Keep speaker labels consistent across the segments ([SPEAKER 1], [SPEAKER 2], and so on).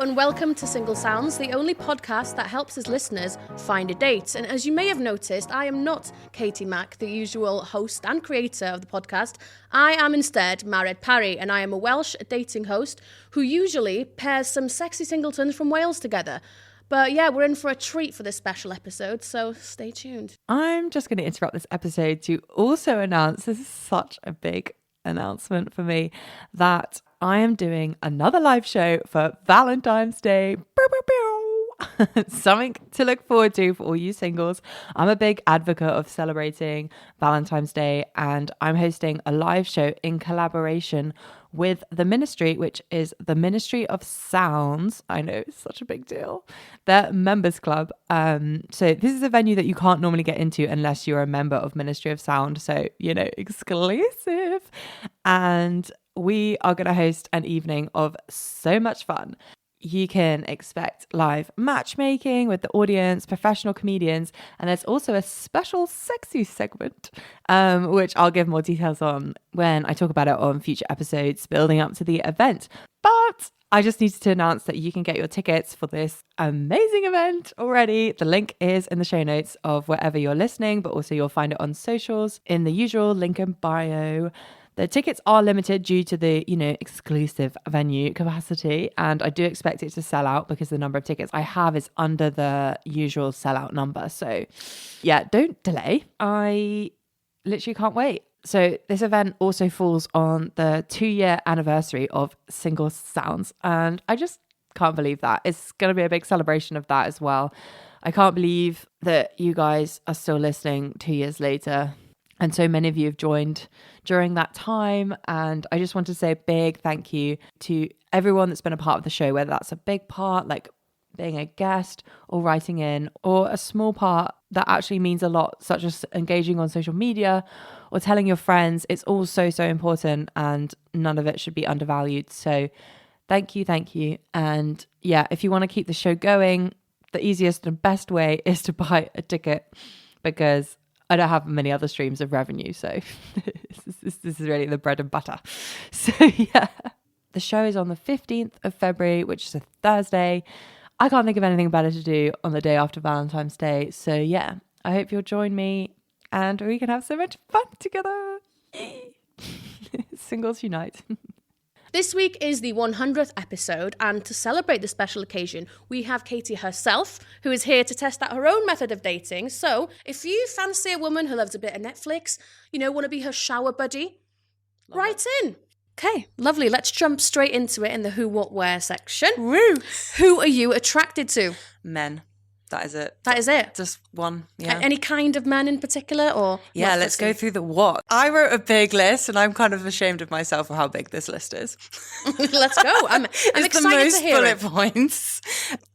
[SPEAKER 1] and welcome to Single Sounds, the only podcast that helps its listeners find a date. And as you may have noticed, I am not Katie Mack, the usual host and creator of the podcast. I am instead Mared Parry, and I am a Welsh dating host who usually pairs some sexy singletons from Wales together. But yeah, we're in for a treat for this special episode, so stay tuned.
[SPEAKER 2] I'm just going to interrupt this episode to also announce, this is such a big announcement for me, that I am doing another live show for Valentine's Day. Something to look forward to for all you singles. I'm a big advocate of celebrating Valentine's Day, and I'm hosting a live show in collaboration with the ministry, which is the Ministry of Sounds. I know, it's such a big deal. Their members club. So this is a venue that you can't normally get into unless you're a member of Ministry of Sound. So, you know, exclusive. And we are going to host an evening of so much fun. You can expect live matchmaking with the audience, professional comedians, and there's also a special sexy segment, which I'll give more details on when I talk about it on future episodes building up to the event. But I just needed to announce that you can get your tickets for this amazing event already. The link is in the show notes of wherever you're listening, but also you'll find it on socials in the usual link in bio. The tickets are limited due to the, exclusive venue capacity, and I do expect it to sell out because the number of tickets I have is under the usual sellout number. So yeah, don't delay. I literally can't wait. So this event also falls on the 2-year anniversary of Single Sounds, and I just can't believe that. It's going to be a big celebration of that as well. I can't believe that you guys are still listening 2 years later. And so many of you have joined during that time. And I just want to say a big thank you to everyone that's been a part of the show, whether that's a big part, like being a guest or writing in, or a small part that actually means a lot, such as engaging on social media or telling your friends. It's all so, so important, and none of it should be undervalued. So thank you, thank you. And yeah, if you want to keep the show going, the easiest and best way is to buy a ticket, because I don't have many other streams of revenue, so this is really the bread and butter. So yeah, the show is on the 15th of February, which is a Thursday. I can't think of anything better to do on the day after Valentine's Day. So yeah, I hope you'll join me and we can have so much fun together. Singles unite.
[SPEAKER 1] This week is the 100th episode, and to celebrate the special occasion, we have Katie herself, who is here to test out her own method of dating. So if you fancy a woman who loves a bit of Netflix, want to be her shower buddy, write in. Okay, lovely. Let's jump straight into it in the who, what, where section.
[SPEAKER 2] Woo!
[SPEAKER 1] Who are you attracted to?
[SPEAKER 2] Men. That is it.
[SPEAKER 1] That is it?
[SPEAKER 2] Just one, yeah.
[SPEAKER 1] Any kind of men in particular, or?
[SPEAKER 2] Yeah, let's go through the what. I wrote a big list, and I'm kind of ashamed of myself for how big this list is.
[SPEAKER 1] Let's go. I'm excited to hear it.
[SPEAKER 2] The most bullet points.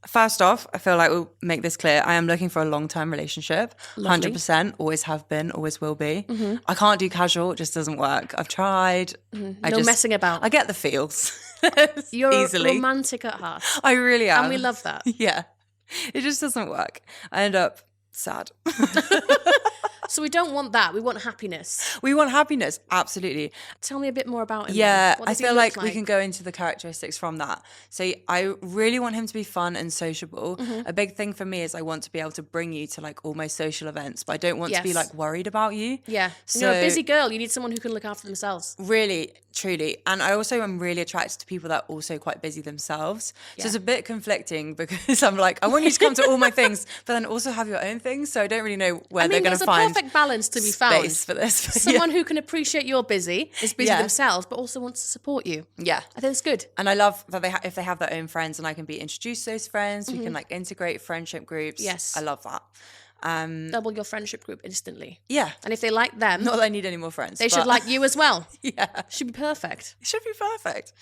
[SPEAKER 2] First off, I feel like we'll make this clear. I am looking for a long-term relationship.
[SPEAKER 1] Lovely.
[SPEAKER 2] 100%. Always have been, always will be.
[SPEAKER 1] Mm-hmm.
[SPEAKER 2] I can't do casual. It just doesn't work. I've tried.
[SPEAKER 1] Mm-hmm. No messing about.
[SPEAKER 2] I get the feels.
[SPEAKER 1] You're
[SPEAKER 2] easily.
[SPEAKER 1] romantic at heart.
[SPEAKER 2] I really am.
[SPEAKER 1] And we love that.
[SPEAKER 2] Yeah. It just doesn't work. I end up sad.
[SPEAKER 1] So we don't want that. We want happiness.
[SPEAKER 2] We want happiness. Absolutely.
[SPEAKER 1] Tell me a bit more about him.
[SPEAKER 2] Yeah, I feel like we can go into the characteristics from that. So I really want him to be fun and sociable. Mm-hmm. A big thing for me is I want to be able to bring you to like all my social events, but I don't want to be like worried about you.
[SPEAKER 1] Yeah.
[SPEAKER 2] So,
[SPEAKER 1] you're a busy girl. You need someone who can look after themselves.
[SPEAKER 2] Really, truly. And I also am really attracted to people that are also quite busy themselves. Yeah. So it's a bit conflicting because I'm like, I want you to come to all my things, but then also have your own things. So I don't really know where they're going to find
[SPEAKER 1] perfect balance to be found.
[SPEAKER 2] Space for this.
[SPEAKER 1] Someone who can appreciate you're busy, is busy themselves, but also wants to support you.
[SPEAKER 2] Yeah.
[SPEAKER 1] I think it's good.
[SPEAKER 2] And I love that if they have their own friends and I can be introduced to those friends, we can like integrate friendship groups.
[SPEAKER 1] Yes.
[SPEAKER 2] I love that.
[SPEAKER 1] Double your friendship group instantly.
[SPEAKER 2] Yeah.
[SPEAKER 1] And if they like them...
[SPEAKER 2] Not that I need any more friends.
[SPEAKER 1] They should like you as well.
[SPEAKER 2] Yeah.
[SPEAKER 1] Should be perfect.
[SPEAKER 2] It should be perfect.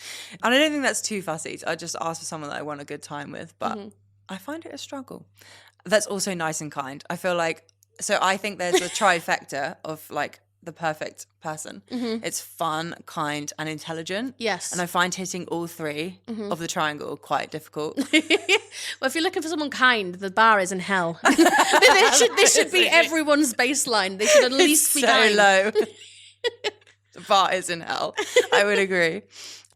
[SPEAKER 2] And I don't think that's too fussy. I just ask for someone that I want a good time with, but I find it a struggle. That's also nice and kind. I feel like... So I think there's a trifecta of like the perfect person. Mm-hmm. It's fun, kind, and intelligent.
[SPEAKER 1] Yes.
[SPEAKER 2] And I find hitting all three of the triangle quite difficult.
[SPEAKER 1] Well, if you're looking for someone kind, the bar is in hell. this should be everyone's baseline. They should at least be
[SPEAKER 2] so
[SPEAKER 1] kind.
[SPEAKER 2] Low. The bar is in hell. I would agree.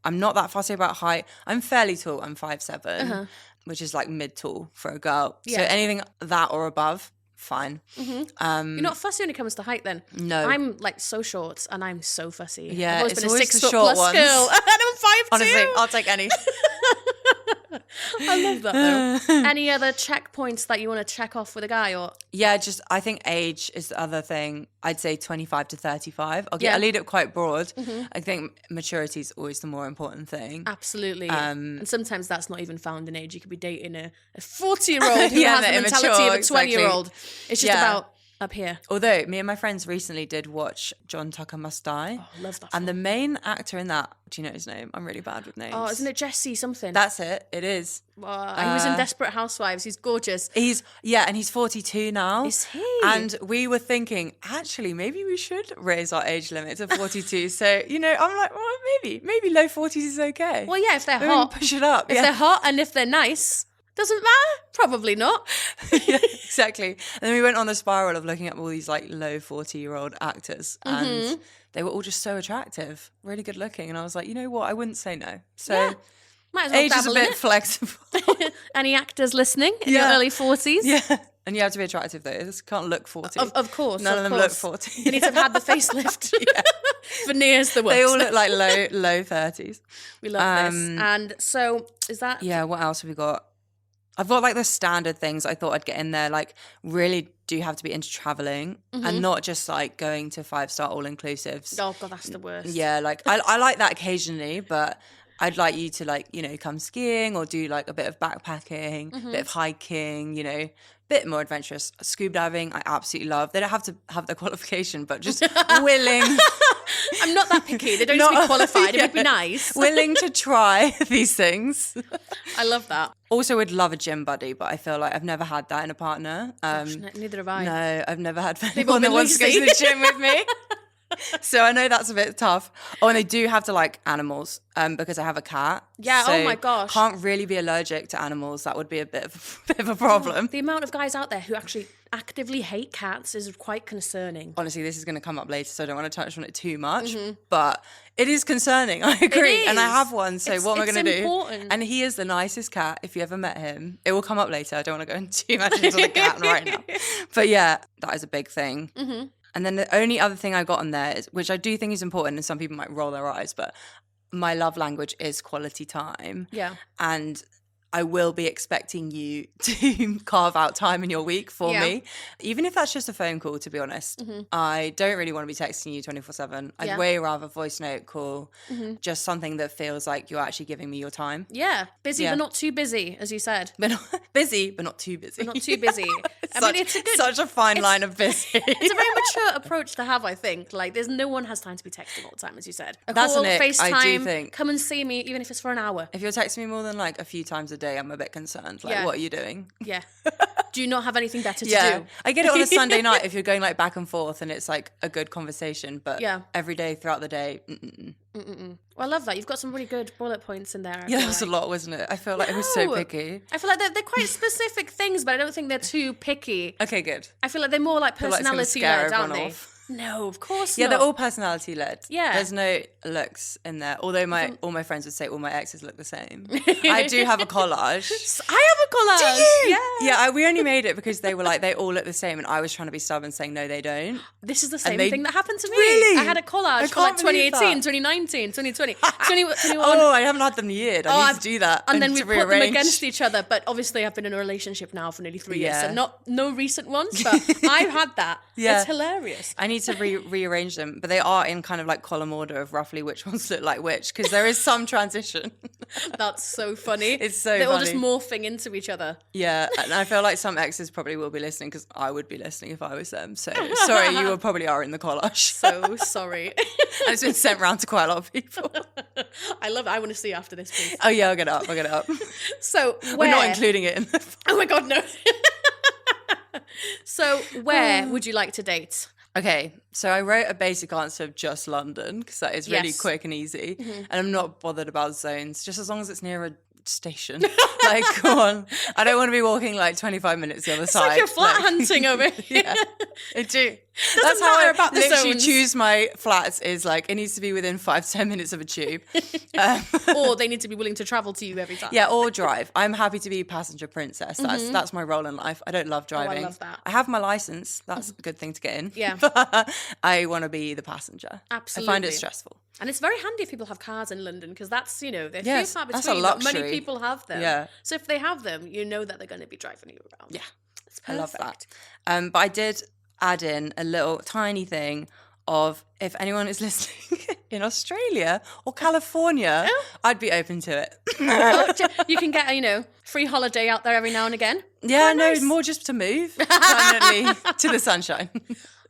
[SPEAKER 2] I'm not that fussy about height. I'm fairly tall. I'm 5'7", which is like mid-tall for a girl. So anything that or above, fine.
[SPEAKER 1] You're not fussy when it comes to height then?
[SPEAKER 2] No.
[SPEAKER 1] I'm like so short and I'm so fussy.
[SPEAKER 2] Yeah,
[SPEAKER 1] I've always
[SPEAKER 2] it's
[SPEAKER 1] been a
[SPEAKER 2] always
[SPEAKER 1] 6
[SPEAKER 2] the
[SPEAKER 1] foot
[SPEAKER 2] short
[SPEAKER 1] plus
[SPEAKER 2] ones.
[SPEAKER 1] girl. And I'm 5'2".
[SPEAKER 2] Honestly, I'll take any.
[SPEAKER 1] I love that though. Any other checkpoints that you want to check off with a guy or?
[SPEAKER 2] Yeah, just I think age is the other thing. I'd say 25 to 35. I'll lead it quite broad. I think maturity is always the more important thing.
[SPEAKER 1] Absolutely. And sometimes that's not even found in age. You could be dating a 40-year-old who has the
[SPEAKER 2] immature,
[SPEAKER 1] mentality of a 20-year-old. It's just about up here.
[SPEAKER 2] Although me and my friends recently did watch John Tucker Must Die.
[SPEAKER 1] Oh, love that.
[SPEAKER 2] And the main actor in that, do you know his name? I'm really bad with names.
[SPEAKER 1] Oh, isn't it Jesse something?
[SPEAKER 2] That's it. It is.
[SPEAKER 1] He was in Desperate Housewives. He's gorgeous.
[SPEAKER 2] And he's 42 now.
[SPEAKER 1] Is he?
[SPEAKER 2] And we were thinking, actually, maybe we should raise our age limit to 42. So, I'm like, well, maybe low 40s is okay.
[SPEAKER 1] Well, yeah, if they're
[SPEAKER 2] Maybe
[SPEAKER 1] hot.
[SPEAKER 2] push it up.
[SPEAKER 1] If they're hot and if they're nice, doesn't matter. Probably not.
[SPEAKER 2] Yeah, exactly. And then we went on a spiral of looking at all these like low 40-year-old actors and they were all just so attractive, really good looking. And I was like, you know what? I wouldn't say no. So
[SPEAKER 1] might as well
[SPEAKER 2] age is a bit flexible.
[SPEAKER 1] Any actors listening in your early 40s?
[SPEAKER 2] Yeah. And you have to be attractive though. This can't look 40.
[SPEAKER 1] Of course.
[SPEAKER 2] None of them look 40.
[SPEAKER 1] You need to have had the facelift. Veneers the worst.
[SPEAKER 2] They all look like low 30s.
[SPEAKER 1] We love this. And so is that...
[SPEAKER 2] Yeah, what else have we got? I've got like the standard things I thought I'd get in there, like really do have to be into traveling and not just like going to 5-star all-inclusives.
[SPEAKER 1] Oh God, that's the worst.
[SPEAKER 2] Yeah, like I like that occasionally, but I'd like you to like, come skiing or do like a bit of backpacking, a bit of hiking, bit more adventurous. Scuba diving, I absolutely love. They don't have to have the qualification, but just willing.
[SPEAKER 1] I'm not that picky. They don't need to be qualified. It would be nice.
[SPEAKER 2] Willing to try these things.
[SPEAKER 1] I love that.
[SPEAKER 2] Also would love a gym buddy, but I feel like I've never had that in a partner.
[SPEAKER 1] Neither have I.
[SPEAKER 2] No, I've never had anyone that wants to go to the gym with me. So I know that's a bit tough. Oh, and they do have to like animals because I have a cat.
[SPEAKER 1] Yeah,
[SPEAKER 2] so
[SPEAKER 1] oh my gosh.
[SPEAKER 2] Can't really be allergic to animals. That would be a bit of a problem.
[SPEAKER 1] The amount of guys out there who actually actively hate cats is quite concerning.
[SPEAKER 2] Honestly, this is going to come up later, so I don't want to touch on it too much. But it is concerning. I agree. And I have one, so what am I going to do? And he is the nicest cat. If you ever met him, it will come up later. I don't want to go into too much into the cat right now. But yeah, that is a big thing. And then the only other thing I got on there, which I do think is important, and some people might roll their eyes, but my love language is quality time.
[SPEAKER 1] Yeah.
[SPEAKER 2] And I will be expecting you to carve out time in your week for me. Even if that's just a phone call, to be honest. I don't really want to be texting you 24/7. I'd way rather voice note, call, just something that feels like you're actually giving me your time.
[SPEAKER 1] Yeah. Busy but not too busy, as you said.
[SPEAKER 2] Busy but not too busy.
[SPEAKER 1] But not too busy. It's
[SPEAKER 2] such a fine line of busy.
[SPEAKER 1] It's a very mature approach to have, I think. Like, no one has time to be texting all the time, as you said.
[SPEAKER 2] That's
[SPEAKER 1] call,
[SPEAKER 2] an ick,
[SPEAKER 1] FaceTime,
[SPEAKER 2] I do think.
[SPEAKER 1] Come and see me, even if it's for an hour.
[SPEAKER 2] If you're texting me more than like a few times a day, I'm a bit concerned. Like, what are you doing?
[SPEAKER 1] Yeah. Do you not have anything better to do?
[SPEAKER 2] I get it on a Sunday night if you're going like back and forth and it's like a good conversation, but every day throughout the day,
[SPEAKER 1] Well, I love that. You've got some really good bullet points in there.
[SPEAKER 2] Yeah, that's a lot, wasn't it? I feel like it was so picky.
[SPEAKER 1] I feel like they're quite specific things, but I don't think they're too picky.
[SPEAKER 2] Okay, good.
[SPEAKER 1] I feel like they're more like personality led, aren't they?
[SPEAKER 2] Off.
[SPEAKER 1] No, of course
[SPEAKER 2] not. Yeah, they're all personality led.
[SPEAKER 1] Yeah.
[SPEAKER 2] There's no looks in there. Although all my friends would say all my exes look the same. I do have a collage.
[SPEAKER 1] I have a collage.
[SPEAKER 2] Do you?
[SPEAKER 1] Yeah.
[SPEAKER 2] Yeah, we only made it because they were like, they all look the same. And I was trying to be stubborn saying, no, they don't.
[SPEAKER 1] This is the same thing that happened to me.
[SPEAKER 2] Really?
[SPEAKER 1] I had a collage for like 2018, 2019, 2020, 2021.
[SPEAKER 2] Oh, I haven't had them in years. I need to do that.
[SPEAKER 1] And then we put them against each other. But obviously I've been in a relationship now for nearly 3 years. So no recent ones, but I've had that. Yeah. It's hilarious.
[SPEAKER 2] I need to rearrange them, but they are in kind of like column order of roughly which ones look like which, because there is some transition.
[SPEAKER 1] That's so funny.
[SPEAKER 2] It's so
[SPEAKER 1] They're
[SPEAKER 2] funny.
[SPEAKER 1] all just morphing into each other.
[SPEAKER 2] Yeah, and I feel like some exes probably will be listening because I would be listening if I was them. So sorry, you probably are in the collage.
[SPEAKER 1] So sorry.
[SPEAKER 2] And it's been sent round to quite a lot of people.
[SPEAKER 1] I love it. I want to see after this, please.
[SPEAKER 2] Oh yeah, I'll get it up.
[SPEAKER 1] So
[SPEAKER 2] we're not including it in the
[SPEAKER 1] Oh my God, no. So where would you like to date?
[SPEAKER 2] Okay, so I wrote a basic answer of just London because that is really quick and easy. And I'm not bothered about zones, just as long as it's near a station. Like, come on. I don't want to be walking like 25 minutes the other side.
[SPEAKER 1] It's like you're flat hunting over here.
[SPEAKER 2] Yeah, I do.
[SPEAKER 1] That's how I about the
[SPEAKER 2] literally
[SPEAKER 1] zones.
[SPEAKER 2] choose my flats is like, it needs to be within 5 to 10 minutes of a tube.
[SPEAKER 1] Or they need to be willing to travel to you every time.
[SPEAKER 2] Yeah, or drive. I'm happy to be passenger princess. That's my role in life. I don't love driving.
[SPEAKER 1] love that.
[SPEAKER 2] I have my license. That's a good thing to get in.
[SPEAKER 1] Yeah.
[SPEAKER 2] But I want to be the passenger.
[SPEAKER 1] Absolutely.
[SPEAKER 2] I find it stressful.
[SPEAKER 1] And it's very handy if people have cars in London because that's, they're few
[SPEAKER 2] Yes,
[SPEAKER 1] far
[SPEAKER 2] that's
[SPEAKER 1] between.
[SPEAKER 2] a
[SPEAKER 1] Not
[SPEAKER 2] luxury.
[SPEAKER 1] many people have them.
[SPEAKER 2] Yeah.
[SPEAKER 1] So if they have them, you know that they're going to be driving you around.
[SPEAKER 2] Yeah.
[SPEAKER 1] It's
[SPEAKER 2] I
[SPEAKER 1] perfect.
[SPEAKER 2] love that. But I did add in a little tiny thing of if anyone is listening in Australia or California, I'd be open to it.
[SPEAKER 1] You can get, free holiday out there every now and again.
[SPEAKER 2] Yeah,
[SPEAKER 1] Quite nice.
[SPEAKER 2] more just to move permanently to the sunshine.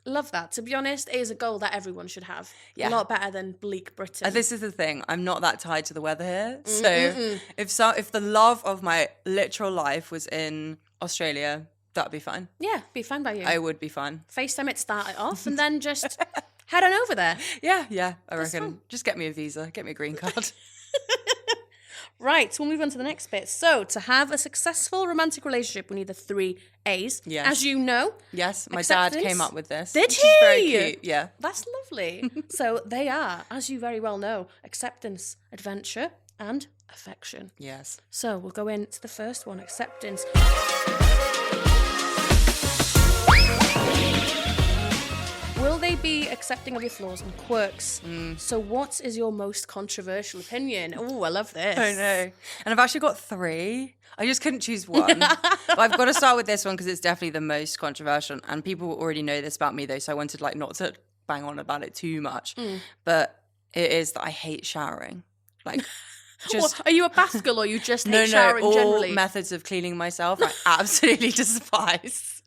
[SPEAKER 1] Love that. To be honest, it is a goal that everyone should have.
[SPEAKER 2] Yeah.
[SPEAKER 1] A lot better than bleak Britain.
[SPEAKER 2] This is the thing. I'm not that tied to the weather here. So if the love of my literal life was in Australia, that'd be fine.
[SPEAKER 1] Yeah, be fine by you.
[SPEAKER 2] I would be fine.
[SPEAKER 1] FaceTime it, start it off, and then just head on over there.
[SPEAKER 2] Yeah. I
[SPEAKER 1] That's
[SPEAKER 2] reckon.
[SPEAKER 1] fine.
[SPEAKER 2] Just get me a visa, get me a green card.
[SPEAKER 1] Right, we'll move on to the next bit. So, to have a successful romantic relationship, we need the 3 A's.
[SPEAKER 2] Yes.
[SPEAKER 1] As you know,
[SPEAKER 2] Yes, my dad
[SPEAKER 1] Acceptance.
[SPEAKER 2] came up with this.
[SPEAKER 1] Did
[SPEAKER 2] which is very
[SPEAKER 1] he?
[SPEAKER 2] cute. Yeah.
[SPEAKER 1] that's lovely. So, they are, as you very well know, acceptance, adventure, and affection.
[SPEAKER 2] Yes.
[SPEAKER 1] So, we'll go into the first one, acceptance. Will they be accepting of your flaws and quirks? So what is your most controversial opinion? Oh, I love this.
[SPEAKER 2] I know. And I've actually got 3. I just couldn't choose one. But I've got to start with this one because it's definitely the most controversial. And people already know this about me though, so I wanted not to bang on about it too much. But it is that I hate showering. Just
[SPEAKER 1] Are you a bath girl or you just hate
[SPEAKER 2] no,
[SPEAKER 1] showering
[SPEAKER 2] all
[SPEAKER 1] generally?
[SPEAKER 2] methods of cleaning myself I absolutely despise.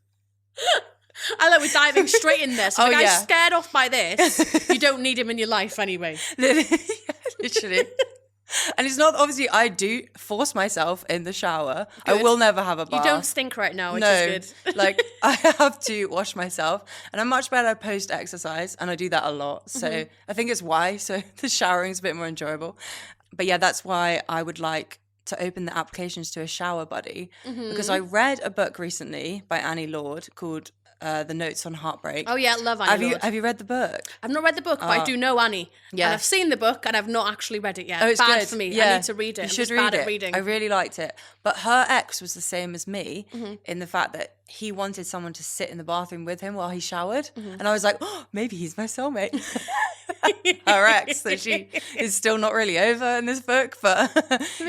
[SPEAKER 1] I like we're diving straight in there. So the
[SPEAKER 2] Oh,
[SPEAKER 1] guy's
[SPEAKER 2] yeah.
[SPEAKER 1] scared off by this. You don't need him in your life anyway.
[SPEAKER 2] Literally. And it's not, obviously, I do force myself in the shower.
[SPEAKER 1] Good.
[SPEAKER 2] I will never have a bath.
[SPEAKER 1] You don't stink right now, which
[SPEAKER 2] No,
[SPEAKER 1] is good.
[SPEAKER 2] I have to wash myself, and I'm much better post-exercise, and I do that a lot. So I think it's why. So the showering's a bit more enjoyable. But yeah, that's why I would like to open the applications to a shower buddy, because I read a book recently by Annie Lord called The Notes on Heartbreak.
[SPEAKER 1] Oh yeah, love Annie Lord.
[SPEAKER 2] Have you read the book?
[SPEAKER 1] I've not read the book, but I do know Annie.
[SPEAKER 2] Yeah.
[SPEAKER 1] And I've seen the book and I've not actually read it yet.
[SPEAKER 2] Oh, it's
[SPEAKER 1] bad
[SPEAKER 2] good.
[SPEAKER 1] for me.
[SPEAKER 2] Yeah.
[SPEAKER 1] I need to read it.
[SPEAKER 2] You
[SPEAKER 1] I'm
[SPEAKER 2] should
[SPEAKER 1] just
[SPEAKER 2] read
[SPEAKER 1] bad
[SPEAKER 2] it.
[SPEAKER 1] at reading.
[SPEAKER 2] I really liked it. But her ex was the same as me in the fact that he wanted someone to sit in the bathroom with him while he showered. And I was like, oh, maybe he's my soulmate. Her ex. So she is still not really over in this book. But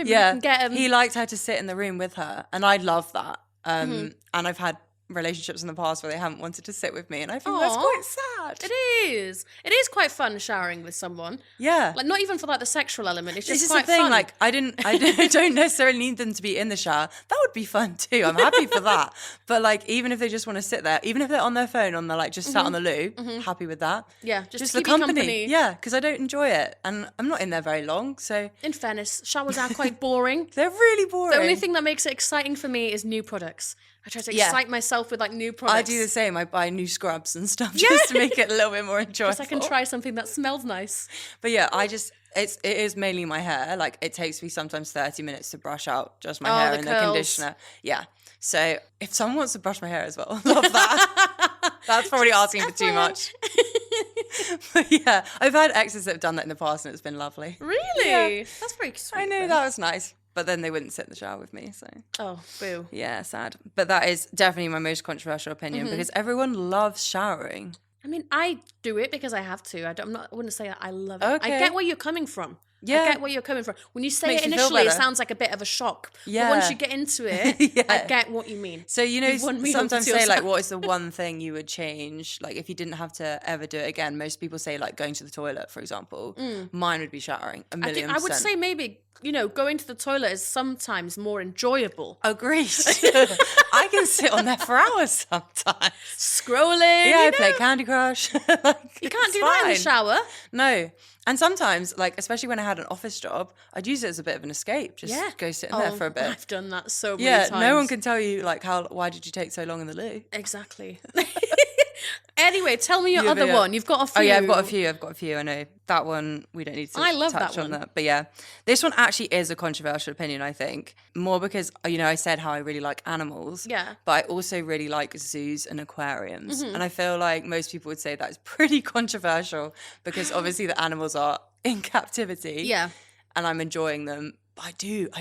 [SPEAKER 2] yeah,
[SPEAKER 1] can get him.
[SPEAKER 2] he liked her to sit in the room with her. And I love that. And I've had relationships in the past where they haven't wanted to sit with me, and I think that's
[SPEAKER 1] Aw.
[SPEAKER 2] quite sad.
[SPEAKER 1] It is. It is quite fun showering with someone.
[SPEAKER 2] Yeah.
[SPEAKER 1] Like not even for the sexual element. It's just
[SPEAKER 2] This is
[SPEAKER 1] quite
[SPEAKER 2] the thing,
[SPEAKER 1] fun.
[SPEAKER 2] I don't necessarily need them to be in the shower. That would be fun too. I'm happy for that. But even if they just want to sit there, even if they're on their phone, just sat on the loo, happy with that.
[SPEAKER 1] Yeah, just
[SPEAKER 2] the
[SPEAKER 1] keep you company.
[SPEAKER 2] Yeah, because I don't enjoy it, and I'm not in there very long, so
[SPEAKER 1] In fairness, showers are quite boring.
[SPEAKER 2] they're really boring.
[SPEAKER 1] The only thing that makes it exciting for me is new products. I try to
[SPEAKER 2] Yeah.
[SPEAKER 1] excite myself with new products.
[SPEAKER 2] I do the same. I buy new scrubs and stuff just to make it a little bit more enjoyable.
[SPEAKER 1] Just I can try something that smells nice.
[SPEAKER 2] But yeah, it is mainly my hair. It takes me sometimes 30 minutes to brush out just my
[SPEAKER 1] Oh,
[SPEAKER 2] hair
[SPEAKER 1] the
[SPEAKER 2] and
[SPEAKER 1] curls.
[SPEAKER 2] the conditioner. Yeah. So if someone wants to brush my hair as well, love that. That's probably asking for too much. But yeah, I've had exes that have done that in the past and it's been lovely.
[SPEAKER 1] Really?
[SPEAKER 2] Yeah.
[SPEAKER 1] That's very sweet.
[SPEAKER 2] I know,
[SPEAKER 1] then.
[SPEAKER 2] that was nice. But then they wouldn't sit in the shower with me, so
[SPEAKER 1] Oh, boo.
[SPEAKER 2] yeah, sad. But that is definitely my most controversial opinion because everyone loves showering.
[SPEAKER 1] I mean, I do it because I have to. I wouldn't say that I love it.
[SPEAKER 2] Okay.
[SPEAKER 1] I get where you're coming from.
[SPEAKER 2] Yeah.
[SPEAKER 1] I get where you're coming from. When you say
[SPEAKER 2] Makes
[SPEAKER 1] it
[SPEAKER 2] you feel
[SPEAKER 1] initially, it
[SPEAKER 2] better.
[SPEAKER 1] sounds like a bit of a shock.
[SPEAKER 2] Yeah.
[SPEAKER 1] But once you get into it,
[SPEAKER 2] Yeah.
[SPEAKER 1] I get what you mean.
[SPEAKER 2] So,
[SPEAKER 1] You've won me over
[SPEAKER 2] sometimes
[SPEAKER 1] to your
[SPEAKER 2] say,
[SPEAKER 1] side.
[SPEAKER 2] what is the one thing you would change? If you didn't have to ever do it again, most people say, going to the toilet, for example. Mine would be showering, a
[SPEAKER 1] I
[SPEAKER 2] million
[SPEAKER 1] think I would
[SPEAKER 2] percent.
[SPEAKER 1] say maybe, going to the toilet is sometimes more enjoyable.
[SPEAKER 2] Agreed. I can sit on there for hours sometimes.
[SPEAKER 1] Scrolling.
[SPEAKER 2] Yeah, I play Candy Crush.
[SPEAKER 1] You can't do that in the shower.
[SPEAKER 2] No. And sometimes, especially when I had an office job, I'd use it as a bit of an escape. Just go sit in there for a bit.
[SPEAKER 1] I've done that so many
[SPEAKER 2] Yeah,
[SPEAKER 1] times.
[SPEAKER 2] no one can tell you, why did you take so long in the loo?
[SPEAKER 1] Exactly. Anyway, tell me your other one. You've got a few.
[SPEAKER 2] Oh yeah, I've got a few. I know that one. We don't need to
[SPEAKER 1] I love
[SPEAKER 2] touch
[SPEAKER 1] that
[SPEAKER 2] on
[SPEAKER 1] one.
[SPEAKER 2] that. But yeah, this one actually is a controversial opinion, I think. More because, I said how I really like animals.
[SPEAKER 1] Yeah.
[SPEAKER 2] But I also really like zoos and aquariums. And I feel like most people would say that's pretty controversial because obviously the animals are in captivity.
[SPEAKER 1] Yeah.
[SPEAKER 2] And I'm enjoying them. But I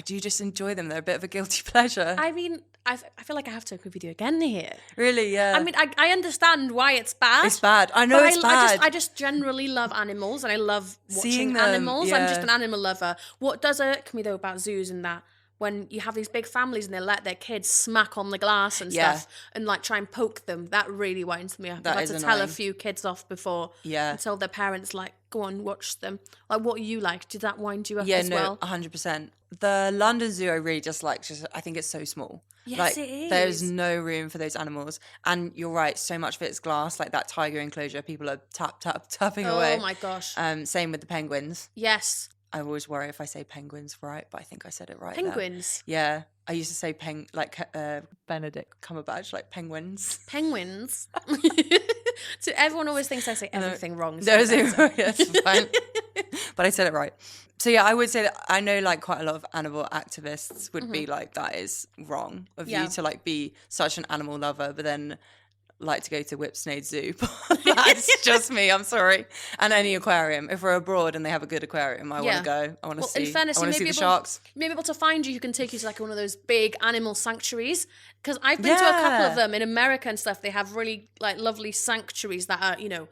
[SPEAKER 2] do just enjoy them. They're a bit of a guilty pleasure.
[SPEAKER 1] I mean, I feel like I have to agree with you again here.
[SPEAKER 2] Really, yeah.
[SPEAKER 1] I mean, I understand why it's bad.
[SPEAKER 2] It's bad. I know it's bad.
[SPEAKER 1] I just generally love animals and I love watching
[SPEAKER 2] Seeing them,
[SPEAKER 1] animals. I'm
[SPEAKER 2] yeah.
[SPEAKER 1] just an animal lover. What does irk me though about zoos and that, when you have these big families and they let their kids smack on the glass and stuff and like try and poke them, that really winds me up.
[SPEAKER 2] That
[SPEAKER 1] I've had
[SPEAKER 2] is
[SPEAKER 1] to tell a
[SPEAKER 2] annoying.
[SPEAKER 1] few kids off before
[SPEAKER 2] Yeah.
[SPEAKER 1] and tell their parents like, go on, watch them. Like, what are you like? Did that wind you up
[SPEAKER 2] Yeah,
[SPEAKER 1] as
[SPEAKER 2] no,
[SPEAKER 1] well?
[SPEAKER 2] 100%. The London Zoo I really just like. I think it's so small.
[SPEAKER 1] Yes,
[SPEAKER 2] like,
[SPEAKER 1] it is.
[SPEAKER 2] There's no room for those animals. And you're right, so much of it's glass, like that tiger enclosure. People are tapping away.
[SPEAKER 1] Oh my gosh.
[SPEAKER 2] Same with the penguins.
[SPEAKER 1] Yes.
[SPEAKER 2] I always worry if I say penguins right, but I think I said it right.
[SPEAKER 1] Penguins.
[SPEAKER 2] There. Yeah. I used to say Benedict Cumberbatch, like penguins.
[SPEAKER 1] Penguins. So everyone always thinks I say everything wrong.
[SPEAKER 2] It's fine. But I said it right. So yeah, I would say that I know like quite a lot of animal activists would be like, that is wrong of you to like be such an animal lover, but then like to go to Whipsnade Zoo. That's just me, I'm sorry. And any aquarium. If we're abroad and they have a good aquarium, I want to go. I want to see.
[SPEAKER 1] In fairness,
[SPEAKER 2] I want to see the sharks.
[SPEAKER 1] Maybe able to find you who can take you to like one of those big animal sanctuaries. Because I've been to a couple of them in America and stuff. They have really like lovely sanctuaries that are,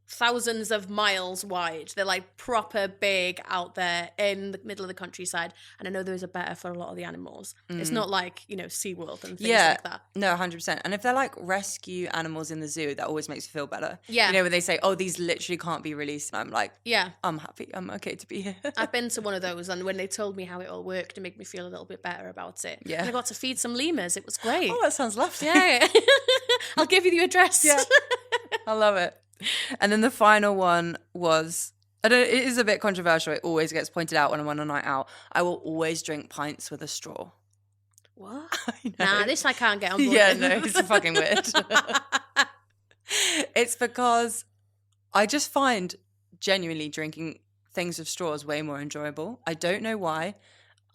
[SPEAKER 1] thousands of miles wide. They're like proper big out there in the middle of the countryside. And I know those are better for a lot of the animals. It's not like, SeaWorld and things like that.
[SPEAKER 2] No, 100%. And if they're like rescue animals in the zoo, that always makes me feel better.
[SPEAKER 1] Yeah.
[SPEAKER 2] When they say, oh, these literally can't be released. And I'm like,
[SPEAKER 1] yeah,
[SPEAKER 2] I'm happy. I'm okay to be here.
[SPEAKER 1] I've been to one of those, and when they told me how it all worked, it made me feel a little bit better about it.
[SPEAKER 2] Yeah.
[SPEAKER 1] And I got to feed some lemurs. It was great.
[SPEAKER 2] Oh, that sounds lovely.
[SPEAKER 1] Yeah. I'll give you the address.
[SPEAKER 2] Yeah. I love it. And then the final one was, it is a bit controversial. It always gets pointed out when I'm on a night out. I will always drink pints with a straw.
[SPEAKER 1] What? Nah, this I can't get on board
[SPEAKER 2] Yeah,
[SPEAKER 1] with.
[SPEAKER 2] no, it's fucking weird. It's because I just find genuinely drinking things with straws way more enjoyable. I don't know why.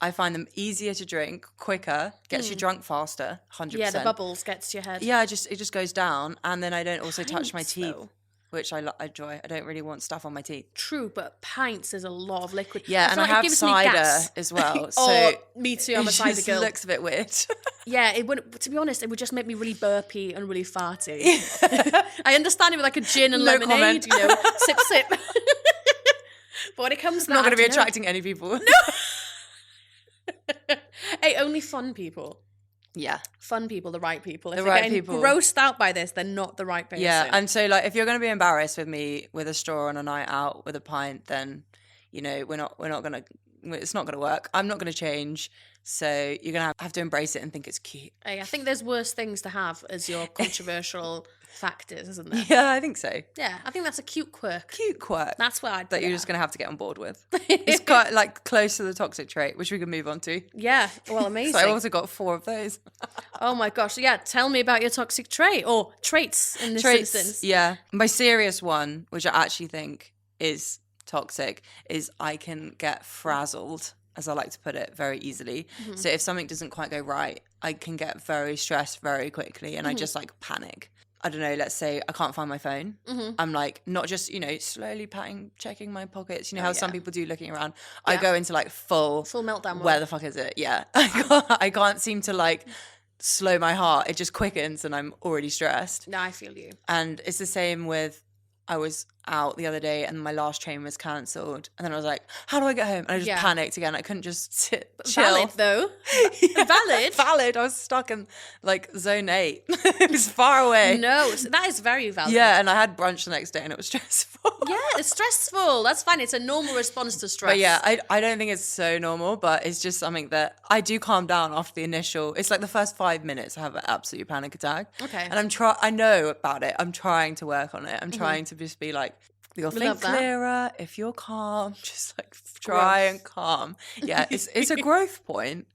[SPEAKER 2] I find them easier to drink, quicker, gets you drunk faster, 100%.
[SPEAKER 1] Yeah, the bubbles gets to your head.
[SPEAKER 2] Yeah, it just goes down, and then I don't also touch my
[SPEAKER 1] Pints,
[SPEAKER 2] teeth,
[SPEAKER 1] though.
[SPEAKER 2] which I enjoy. I don't really want stuff on my teeth.
[SPEAKER 1] True, but pints is a lot of liquid.
[SPEAKER 2] Yeah, and I
[SPEAKER 1] feel like it
[SPEAKER 2] have
[SPEAKER 1] gives me
[SPEAKER 2] cider
[SPEAKER 1] gas.
[SPEAKER 2] as well. So
[SPEAKER 1] Oh, me too. I'm a cider
[SPEAKER 2] it just
[SPEAKER 1] girl.
[SPEAKER 2] looks a bit weird.
[SPEAKER 1] Yeah, it would. To be honest, it would just make me really burpy and really farty. I understand it with like a gin and
[SPEAKER 2] No
[SPEAKER 1] lemonade,
[SPEAKER 2] comment.
[SPEAKER 1] sip, sip. But when it comes to
[SPEAKER 2] I'm not
[SPEAKER 1] that,
[SPEAKER 2] going to be
[SPEAKER 1] I don't know.
[SPEAKER 2] attracting any people.
[SPEAKER 1] Hey, only fun people.
[SPEAKER 2] Yeah.
[SPEAKER 1] Fun people, the right people. If
[SPEAKER 2] The
[SPEAKER 1] they're
[SPEAKER 2] right
[SPEAKER 1] getting
[SPEAKER 2] people.
[SPEAKER 1] grossed out by this, they're not the right person.
[SPEAKER 2] Yeah, and so like if you're going to be embarrassed with me with a straw on a night out with a pint, then we're not going to. It's not going to work. I'm not going to change. So you're going to have to embrace it and think it's cute.
[SPEAKER 1] Hey, I think there's worse things to have as your controversial factors, isn't there?
[SPEAKER 2] Yeah, I think so.
[SPEAKER 1] Yeah, I think that's a cute quirk.
[SPEAKER 2] Cute quirk.
[SPEAKER 1] That's what I'd
[SPEAKER 2] that
[SPEAKER 1] put
[SPEAKER 2] you're
[SPEAKER 1] it
[SPEAKER 2] just
[SPEAKER 1] at.
[SPEAKER 2] going to have to get on board with. It's quite like close to the toxic trait, which we can move on to.
[SPEAKER 1] Yeah, well, amazing.
[SPEAKER 2] So I also got 4 of those.
[SPEAKER 1] Oh my gosh, yeah, tell me about your toxic trait, or traits in this instance.
[SPEAKER 2] Yeah. My serious one, which I actually think is toxic, is I can get frazzled, as I like to put it, very easily.
[SPEAKER 1] Mm-hmm.
[SPEAKER 2] So if something doesn't quite go right, I can get very stressed very quickly, and I just like panic. I don't know, let's say I can't find my phone. I'm like, not just, slowly checking my pockets. How some people do looking around. I go into like full
[SPEAKER 1] meltdown mode.
[SPEAKER 2] Where the fuck is it? Yeah. I can't seem to like slow my heart. It just quickens and I'm already stressed.
[SPEAKER 1] No, I feel you.
[SPEAKER 2] And it's the same with, I was out the other day and my last train was cancelled. And then I was like, how do I get home? And I just panicked again. I couldn't just sit, chill.
[SPEAKER 1] Valid, though. Valid.
[SPEAKER 2] Valid. I was stuck in like zone 8. It was far away.
[SPEAKER 1] No, that is very valid.
[SPEAKER 2] Yeah, and I had brunch the next day and it was stressful.
[SPEAKER 1] Yeah, it's stressful. That's fine. It's a normal response to stress.
[SPEAKER 2] But yeah, I don't think it's so normal, but it's just something that I do calm down after the initial. It's like the first 5 minutes I have an absolute panic attack.
[SPEAKER 1] Okay.
[SPEAKER 2] And I know about it. I'm trying to work on it. I'm trying to just be like, you'll think clearer if you're calm. Just like try and calm. Yeah, it's a growth point,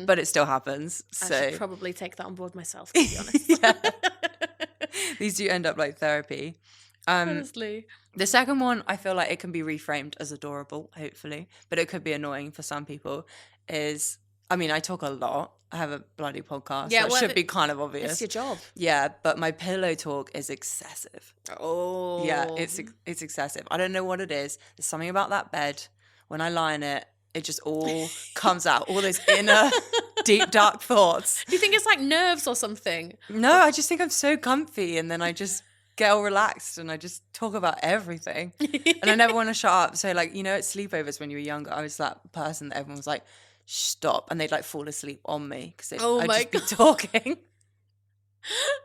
[SPEAKER 2] but it still happens. So
[SPEAKER 1] I should probably take that on board myself, to be honest.
[SPEAKER 2] These do end up like therapy.
[SPEAKER 1] Honestly.
[SPEAKER 2] The second one, I feel like it can be reframed as adorable, hopefully, but it could be annoying for some people, is, I mean, I talk a lot. I have a bloody podcast. Yeah, that should be kind of obvious.
[SPEAKER 1] It's your job.
[SPEAKER 2] Yeah, but my pillow talk is excessive.
[SPEAKER 1] Oh.
[SPEAKER 2] Yeah, it's excessive. I don't know what it is. There's something about that bed. When I lie in it, it just all comes out. All those inner, deep, dark thoughts.
[SPEAKER 1] Do you think it's like nerves or something?
[SPEAKER 2] No, I just think I'm so comfy, and then I just get all relaxed and I just talk about everything. And I never want to shut up. So like, you know, at sleepovers when you were younger, I was that person that everyone was like, stop. And they'd like fall asleep on me because I'd just be talking.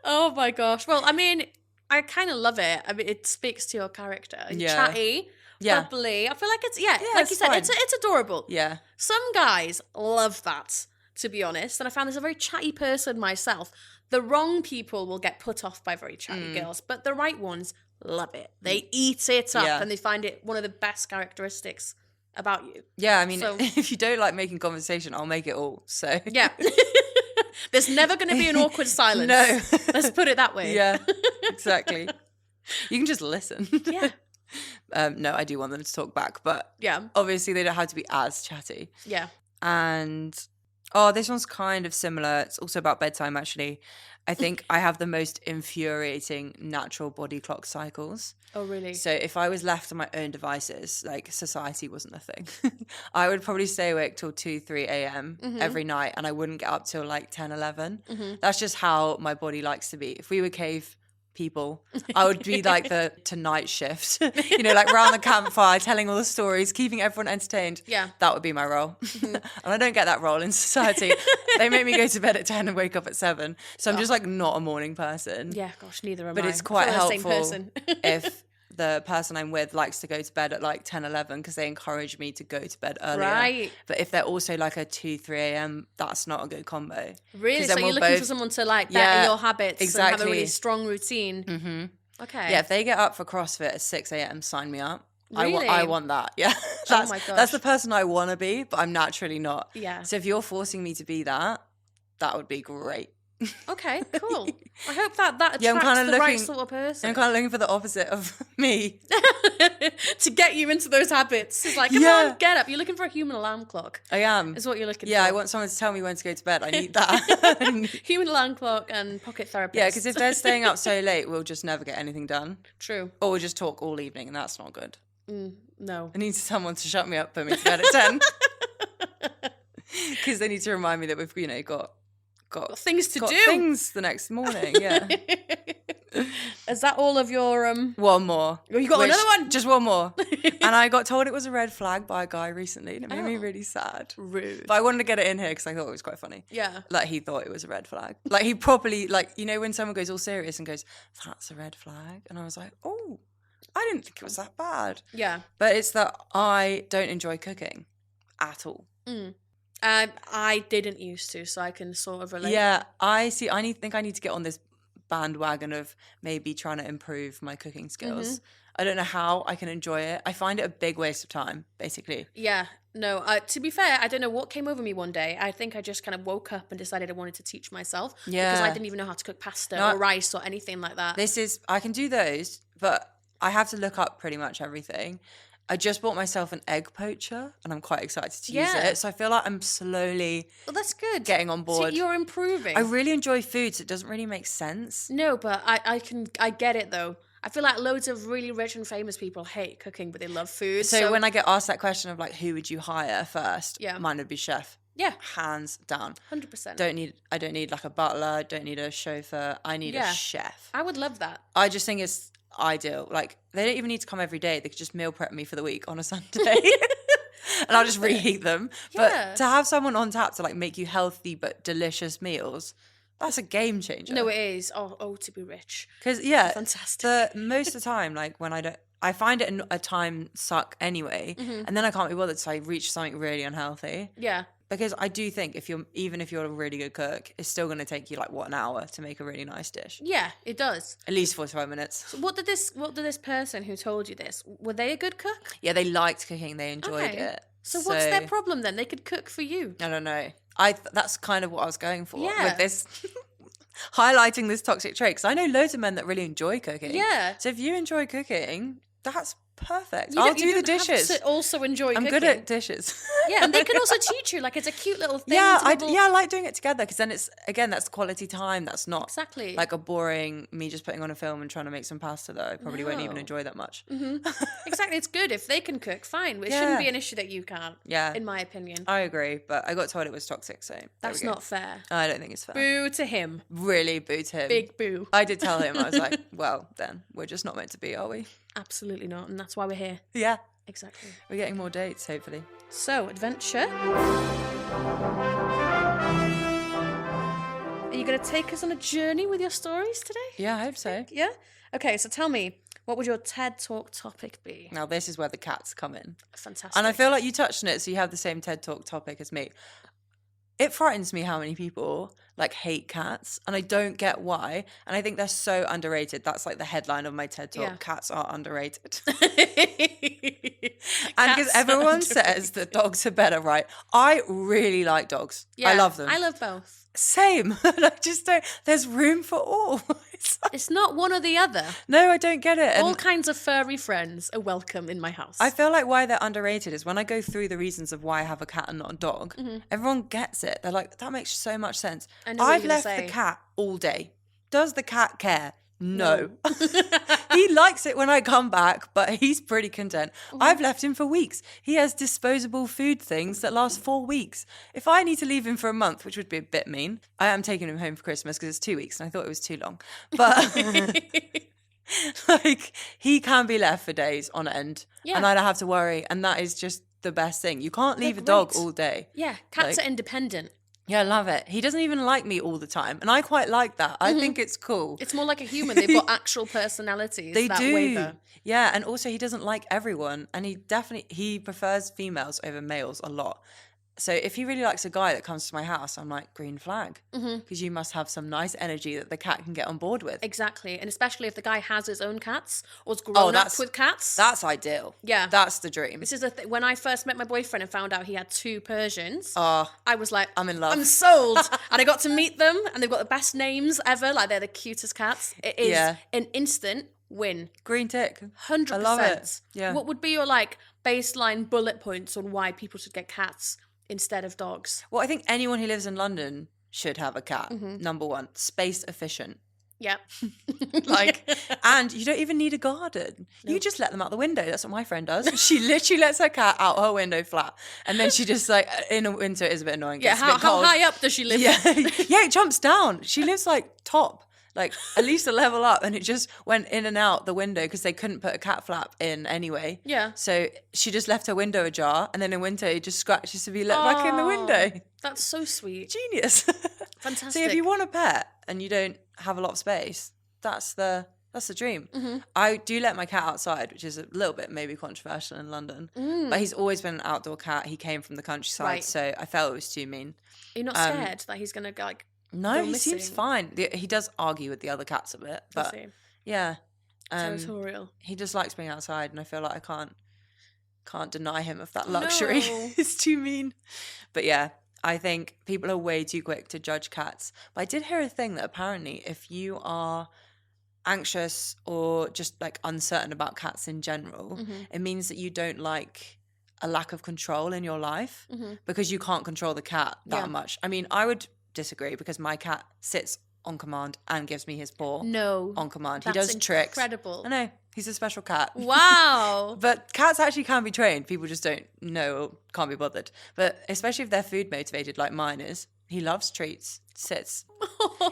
[SPEAKER 1] Oh my gosh. Well, I mean, I kind of love it. I mean, it speaks to your character. Chatty, bubbly. I feel like it's, like you said,
[SPEAKER 2] fine.
[SPEAKER 1] it's adorable.
[SPEAKER 2] Yeah.
[SPEAKER 1] Some guys love that, to be honest. And I found this a very chatty person myself. The wrong people will get put off by very chatty girls, but the right ones love it. They eat it up and they find it one of the best characteristics about you.
[SPEAKER 2] Yeah, I mean, if you don't like making conversation, I'll make it all. So
[SPEAKER 1] yeah. There's never going to be an awkward silence.
[SPEAKER 2] No.
[SPEAKER 1] Let's put it that way.
[SPEAKER 2] Yeah, exactly. You can just listen.
[SPEAKER 1] Yeah.
[SPEAKER 2] No, I do want them to talk back, but
[SPEAKER 1] yeah,
[SPEAKER 2] obviously they don't have to be as chatty.
[SPEAKER 1] Yeah.
[SPEAKER 2] And this one's kind of similar. It's also about bedtime, actually. I think I have the most infuriating natural body clock cycles.
[SPEAKER 1] Oh, really?
[SPEAKER 2] So if I was left to my own devices, like society wasn't a thing, I would probably stay awake till 2, 3 a.m. every night, and I wouldn't get up till like 10, 11. That's just how my body likes to be. If we were cave people, I would be like the tonight shift, you know, like around the campfire, telling all the stories, keeping everyone entertained.
[SPEAKER 1] Yeah.
[SPEAKER 2] That would be my role. And I don't get that role in society. They make me go to bed at 10 and wake up at 7. So I'm just like not a morning person.
[SPEAKER 1] Yeah, gosh, neither am I.
[SPEAKER 2] But it's quite helpful
[SPEAKER 1] the same person.
[SPEAKER 2] if the person I'm with likes to go to bed at like 10, 11 because they encourage me to go to bed earlier.
[SPEAKER 1] Right.
[SPEAKER 2] But if they're also like a 2, 3 a.m., that's not a good combo.
[SPEAKER 1] Really? So you're looking for someone to like better your habits and have a really strong routine.
[SPEAKER 2] Mm-hmm.
[SPEAKER 1] Okay.
[SPEAKER 2] Yeah, if they get up for CrossFit at 6 a.m., sign me up.
[SPEAKER 1] Really?
[SPEAKER 2] I want that. Yeah.
[SPEAKER 1] Oh my gosh.
[SPEAKER 2] That's the person I want to be, but I'm naturally not.
[SPEAKER 1] Yeah.
[SPEAKER 2] So if you're forcing me to be that would be great.
[SPEAKER 1] Okay, cool. I hope that attracts
[SPEAKER 2] I'm kind of
[SPEAKER 1] the right sort of person.
[SPEAKER 2] I'm kind of looking for the opposite of me.
[SPEAKER 1] To get you into those habits. It's like, come on, get up. You're looking for a human alarm clock.
[SPEAKER 2] I am.
[SPEAKER 1] Is what you're looking for.
[SPEAKER 2] Yeah, I want someone to tell me when to go to bed. I need that.
[SPEAKER 1] Human alarm clock and pocket therapist.
[SPEAKER 2] Yeah, because if they're staying up so late, we'll just never get anything done.
[SPEAKER 1] True.
[SPEAKER 2] Or we'll just talk all evening, and that's not good.
[SPEAKER 1] No.
[SPEAKER 2] I need someone to shut me up, put me to bed at 10. Because they need to remind me that we've, you know, got
[SPEAKER 1] things to do.
[SPEAKER 2] Things the next morning, yeah.
[SPEAKER 1] Is that all of your
[SPEAKER 2] One more.
[SPEAKER 1] Oh, you got another one?
[SPEAKER 2] Just one more. And I got told it was a red flag by a guy recently, and it made me really sad.
[SPEAKER 1] Rude.
[SPEAKER 2] But I wanted to get it in here because I thought it was quite funny.
[SPEAKER 1] Yeah.
[SPEAKER 2] Like he thought it was a red flag. Like he properly, like, you know, when someone goes all serious and goes, that's a red flag. And I was like, oh, I didn't think it was that bad.
[SPEAKER 1] Yeah.
[SPEAKER 2] But it's that I don't enjoy cooking at all.
[SPEAKER 1] I didn't used to, so I can sort of relate.
[SPEAKER 2] Yeah, I see. I think I need to get on this bandwagon of maybe trying to improve my cooking skills. I don't know how I can enjoy it. I find it a big waste of time, basically.
[SPEAKER 1] Yeah, no, to be fair, I don't know what came over me one day. I think I just kind of woke up and decided I wanted to teach myself.
[SPEAKER 2] Yeah.
[SPEAKER 1] Because I didn't even know how to cook pasta or rice or anything like that.
[SPEAKER 2] I can do those, but I have to look up pretty much everything. I just bought myself an egg poacher and I'm quite excited to use it. So I feel like I'm slowly
[SPEAKER 1] that's good.
[SPEAKER 2] Getting on board.
[SPEAKER 1] So you're improving.
[SPEAKER 2] I really enjoy food, so it doesn't really make sense.
[SPEAKER 1] No, but I get it though. I feel like loads of really rich and famous people hate cooking, but they love food.
[SPEAKER 2] So when I get asked that question of like, who would you hire first?
[SPEAKER 1] Yeah.
[SPEAKER 2] Mine would be chef.
[SPEAKER 1] Yeah.
[SPEAKER 2] Hands down.
[SPEAKER 1] 100%.
[SPEAKER 2] I don't need like a butler. I don't need a chauffeur. I need a chef.
[SPEAKER 1] I would love that.
[SPEAKER 2] I just think it's ideal. Like they don't even need to come every day. They could just meal prep me for the week on a Sunday. And I'll just reheat them.
[SPEAKER 1] Yeah.
[SPEAKER 2] But to have someone on tap to like make you healthy but delicious meals, that's a game changer.
[SPEAKER 1] No, it is. Oh, to be rich.
[SPEAKER 2] Because
[SPEAKER 1] fantastic.
[SPEAKER 2] Most of the time, like when I find it a time suck anyway, and then I can't be bothered, so I reach something really unhealthy.
[SPEAKER 1] Yeah.
[SPEAKER 2] Because I do think even if you're a really good cook, it's still going to take you like an hour to make a really nice dish.
[SPEAKER 1] Yeah, it does.
[SPEAKER 2] At least 45 minutes.
[SPEAKER 1] So what did this person who told you this, were they a good cook?
[SPEAKER 2] Yeah, they liked cooking. They enjoyed it.
[SPEAKER 1] So what's their problem then? They could cook for you.
[SPEAKER 2] I don't know. That's kind of what I was going for with this. highlighting this toxic trait because I know loads of men that really enjoy cooking.
[SPEAKER 1] Yeah.
[SPEAKER 2] So if you enjoy cooking, that's perfect.
[SPEAKER 1] You
[SPEAKER 2] I'll
[SPEAKER 1] don't- you
[SPEAKER 2] do the
[SPEAKER 1] don't have
[SPEAKER 2] dishes.
[SPEAKER 1] to also enjoy
[SPEAKER 2] I'm
[SPEAKER 1] cooking.
[SPEAKER 2] good at dishes.
[SPEAKER 1] Yeah, and they can also teach you. Like, it's a cute little thing.
[SPEAKER 2] Yeah,
[SPEAKER 1] to be able-
[SPEAKER 2] I like doing it together because then it's, again, that's quality time. That's not
[SPEAKER 1] Exactly.
[SPEAKER 2] like a boring me just putting on a film and trying to make some pasta that I probably won't even
[SPEAKER 1] No.
[SPEAKER 2] enjoy that much.
[SPEAKER 1] Exactly. It's good if they can cook. Fine. But it
[SPEAKER 2] Yeah.
[SPEAKER 1] shouldn't be an issue that you can't.
[SPEAKER 2] Yeah.
[SPEAKER 1] In my opinion.
[SPEAKER 2] I agree, but I got told it was toxic, so there
[SPEAKER 1] That's
[SPEAKER 2] we go.
[SPEAKER 1] not fair.
[SPEAKER 2] I don't think it's fair.
[SPEAKER 1] Boo to him.
[SPEAKER 2] Really boo to him.
[SPEAKER 1] Big boo.
[SPEAKER 2] I did tell him, I was like, well, then we're just not meant to be, are we?
[SPEAKER 1] Absolutely not. And that's why we're here.
[SPEAKER 2] Yeah.
[SPEAKER 1] Exactly.
[SPEAKER 2] We're getting more dates, hopefully.
[SPEAKER 1] So, adventure. Are you going to take us on a journey with your stories today?
[SPEAKER 2] Yeah, I hope so.
[SPEAKER 1] Yeah? Okay, so tell me, what would your TED Talk topic be?
[SPEAKER 2] Now, this is where the cats come in.
[SPEAKER 1] Fantastic.
[SPEAKER 2] And I feel like you touched on it, so you have the same TED Talk topic as me. It frightens me how many people like hate cats, and I don't get why. And I think they're so underrated. That's like the headline of my TED Talk.
[SPEAKER 1] Yeah.
[SPEAKER 2] Cats are underrated.
[SPEAKER 1] Cats
[SPEAKER 2] And because
[SPEAKER 1] are
[SPEAKER 2] everyone says
[SPEAKER 1] underrated.
[SPEAKER 2] that dogs are better, right? I really like dogs. I
[SPEAKER 1] Yeah,
[SPEAKER 2] love them.
[SPEAKER 1] I love both.
[SPEAKER 2] Same. I just don't. There's room for all. It's like,
[SPEAKER 1] It's not one or the other.
[SPEAKER 2] no, I don't get it.
[SPEAKER 1] All
[SPEAKER 2] And
[SPEAKER 1] kinds of furry friends are welcome in my house.
[SPEAKER 2] I feel like why they're underrated is when I go through the reasons of why I have a cat and not a dog, everyone gets it. They're like, that makes so much sense.
[SPEAKER 1] I know what
[SPEAKER 2] I've
[SPEAKER 1] you're gonna
[SPEAKER 2] left
[SPEAKER 1] say.
[SPEAKER 2] the cat all day. Does the cat care? No. He likes it when I come back, but he's pretty content. I've left him for weeks. He has disposable food things that last 4 weeks. If I need to leave him for a month, which would be a bit mean, I am taking him home for Christmas because it's 2 weeks and I thought it was too long. But like, he can be left for days on end
[SPEAKER 1] Yeah.
[SPEAKER 2] and I don't have to worry. And that is just the best thing. You can't leave
[SPEAKER 1] They're
[SPEAKER 2] a dog
[SPEAKER 1] great.
[SPEAKER 2] all day.
[SPEAKER 1] Yeah, cats
[SPEAKER 2] Like-
[SPEAKER 1] are independent.
[SPEAKER 2] Yeah, I love it. He doesn't even like me all the time. And I quite like that. I think it's cool.
[SPEAKER 1] It's more like a human. They've got actual personalities.
[SPEAKER 2] They
[SPEAKER 1] that
[SPEAKER 2] do.
[SPEAKER 1] waver.
[SPEAKER 2] Yeah, and also he doesn't like everyone, and he prefers females over males a lot. So if he really likes a guy that comes to my house, I'm like, green flag, because you must have some nice energy that the cat can get on board with.
[SPEAKER 1] Exactly. And especially if the guy has his own cats or has grown up with cats.
[SPEAKER 2] That's ideal.
[SPEAKER 1] Yeah.
[SPEAKER 2] That's the dream.
[SPEAKER 1] This is when I first met my boyfriend and found out he had 2 Persians.
[SPEAKER 2] Oh,
[SPEAKER 1] I was like,
[SPEAKER 2] I'm in love.
[SPEAKER 1] I'm sold. And I got to meet them, and they've got the best names ever. Like, they're the cutest cats. It is
[SPEAKER 2] Yeah.
[SPEAKER 1] an instant win.
[SPEAKER 2] green tick.
[SPEAKER 1] 100%.
[SPEAKER 2] I love it. Yeah.
[SPEAKER 1] What would be your like baseline bullet points on why people should get cats instead of dogs?
[SPEAKER 2] Well, I think anyone who lives in London should have a cat.
[SPEAKER 1] Mm-hmm.
[SPEAKER 2] Number one, space efficient.
[SPEAKER 1] Yeah.
[SPEAKER 2] Like, and you don't even need a garden. You just let them out the window. That's what my friend does. She literally lets her cat out her window flat, and then she just like in the winter it is a bit annoying.
[SPEAKER 1] Yeah,
[SPEAKER 2] It's a bit
[SPEAKER 1] how
[SPEAKER 2] cold.
[SPEAKER 1] high up does she live?
[SPEAKER 2] Yeah, yeah, it jumps down. She lives like top, like at least a level up, and it just went in and out the window because they couldn't put a cat flap in anyway.
[SPEAKER 1] Yeah.
[SPEAKER 2] So she just left her window ajar, and then in winter it just scratches to be let back in the window.
[SPEAKER 1] That's so sweet.
[SPEAKER 2] Genius.
[SPEAKER 1] Fantastic.
[SPEAKER 2] So if you want a pet and you don't have a lot of space, that's the dream.
[SPEAKER 1] Mm-hmm.
[SPEAKER 2] I do let my cat outside, which is a little bit maybe controversial in London, but he's always been an outdoor cat. He came from the countryside,
[SPEAKER 1] Right.
[SPEAKER 2] so I felt it was too mean.
[SPEAKER 1] You're not scared that he's going to like...
[SPEAKER 2] No,
[SPEAKER 1] go
[SPEAKER 2] he seems
[SPEAKER 1] missing?
[SPEAKER 2] fine. He does argue with the other cats a bit,
[SPEAKER 1] Does
[SPEAKER 2] but
[SPEAKER 1] he?
[SPEAKER 2] yeah,
[SPEAKER 1] Territorial.
[SPEAKER 2] he just likes being outside, and I feel like I can't deny him of that luxury.
[SPEAKER 1] No.
[SPEAKER 2] It's too mean. But yeah, I think people are way too quick to judge cats. But I did hear a thing that apparently if you are anxious or just like uncertain about cats in general, it means that you don't like a lack of control in your life because you can't control the cat that
[SPEAKER 1] Yeah.
[SPEAKER 2] much. I mean, I would disagree because my cat sits on command and gives me his paw
[SPEAKER 1] No.
[SPEAKER 2] on command.
[SPEAKER 1] That's
[SPEAKER 2] He does tricks.
[SPEAKER 1] incredible.
[SPEAKER 2] I know, he's a special cat.
[SPEAKER 1] Wow.
[SPEAKER 2] But cats actually can be trained. People just don't know or can't be bothered. But especially if they're food motivated like mine is, he loves treats, sits.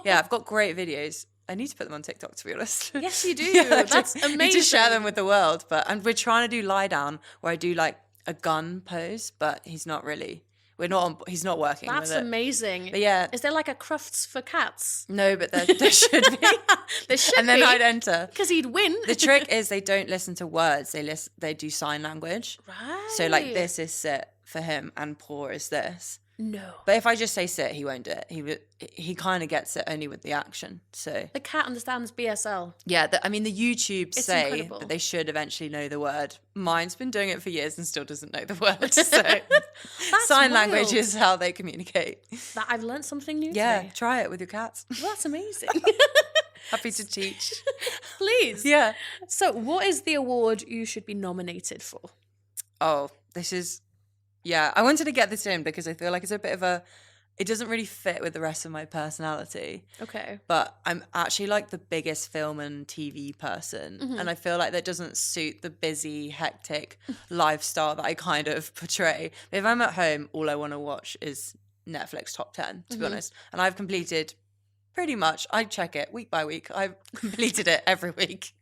[SPEAKER 2] Yeah, I've got great videos. I need to put them on TikTok, to be honest.
[SPEAKER 1] Yes, you do.
[SPEAKER 2] Yeah,
[SPEAKER 1] That's
[SPEAKER 2] I need to share
[SPEAKER 1] amazing.
[SPEAKER 2] them with the world. And we're trying to do lie down where I do like a gun pose, but he's not really. He's not working
[SPEAKER 1] That's
[SPEAKER 2] with it.
[SPEAKER 1] amazing.
[SPEAKER 2] But yeah.
[SPEAKER 1] Is there like a Crufts for cats?
[SPEAKER 2] No, but there should be.
[SPEAKER 1] There should
[SPEAKER 2] And then
[SPEAKER 1] be.
[SPEAKER 2] I'd enter.
[SPEAKER 1] Because he'd win.
[SPEAKER 2] The trick is they don't listen to words. They do sign language.
[SPEAKER 1] Right.
[SPEAKER 2] So like this is sit for him and paw is this.
[SPEAKER 1] No.
[SPEAKER 2] But if I just say sit, he won't do it. He kind of gets it only with the action. So
[SPEAKER 1] The cat understands BSL.
[SPEAKER 2] yeah, I mean, the YouTubes say
[SPEAKER 1] incredible.
[SPEAKER 2] that they should eventually know the word. Mine's been doing it for years and still doesn't know the word. So sign language
[SPEAKER 1] wild.
[SPEAKER 2] is how they communicate.
[SPEAKER 1] That I've learned something new
[SPEAKER 2] Yeah,
[SPEAKER 1] today.
[SPEAKER 2] try it with your cats.
[SPEAKER 1] Well, that's amazing.
[SPEAKER 2] Happy to teach.
[SPEAKER 1] Please.
[SPEAKER 2] Yeah.
[SPEAKER 1] So, what is the award you should be nominated for?
[SPEAKER 2] Oh, this is... Yeah, I wanted to get this in because I feel like it's a bit of a... It doesn't really fit with the rest of my personality.
[SPEAKER 1] Okay.
[SPEAKER 2] But I'm actually like the biggest film and TV person.
[SPEAKER 1] Mm-hmm.
[SPEAKER 2] And I feel like that doesn't suit the busy, hectic lifestyle that I kind of portray. If I'm at home, all I want to watch is Netflix top 10, to be honest. And I've completed pretty much, I check it week by week. I've completed it every week.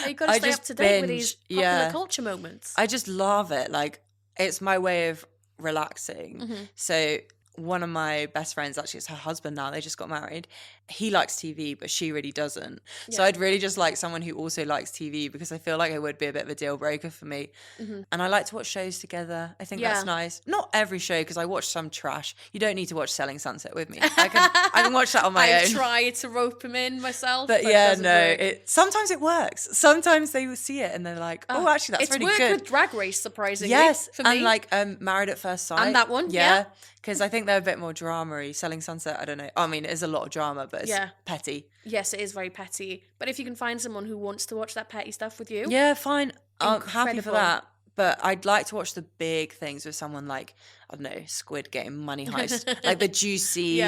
[SPEAKER 1] You've got to stay up to date with these popular culture moments.
[SPEAKER 2] I just love it. Like, it's my way of relaxing. So one of my best friends, actually, it's her husband now, they just got married. He likes TV, but she really doesn't. Yeah. So I'd really just like someone who also likes TV, because I feel like it would be a bit of a deal breaker for me. And I like to watch shows together. I think that's nice. Not every show, because I watch some trash. You don't need to watch Selling Sunset with me. I can watch that on my own.
[SPEAKER 1] I've tried to rope him in myself,
[SPEAKER 2] but yeah, no. Sometimes it works. Sometimes they will see it and they're like, oh, actually, that's really good.
[SPEAKER 1] It's worked with Drag Race, surprisingly.
[SPEAKER 2] Yes,
[SPEAKER 1] for me.
[SPEAKER 2] and like Married at First Sight.
[SPEAKER 1] And that one, yeah.
[SPEAKER 2] Because I think they're a bit more drama-y. Selling Sunset, I don't know. I mean, it is a lot of drama, but it's petty.
[SPEAKER 1] Yes, it is very petty. But if you can find someone who wants to watch that petty stuff with you.
[SPEAKER 2] Yeah, fine. I'm happy for that. But I'd like to watch the big things with someone like, I don't know, Squid Game, Money Heist. Like the juicy,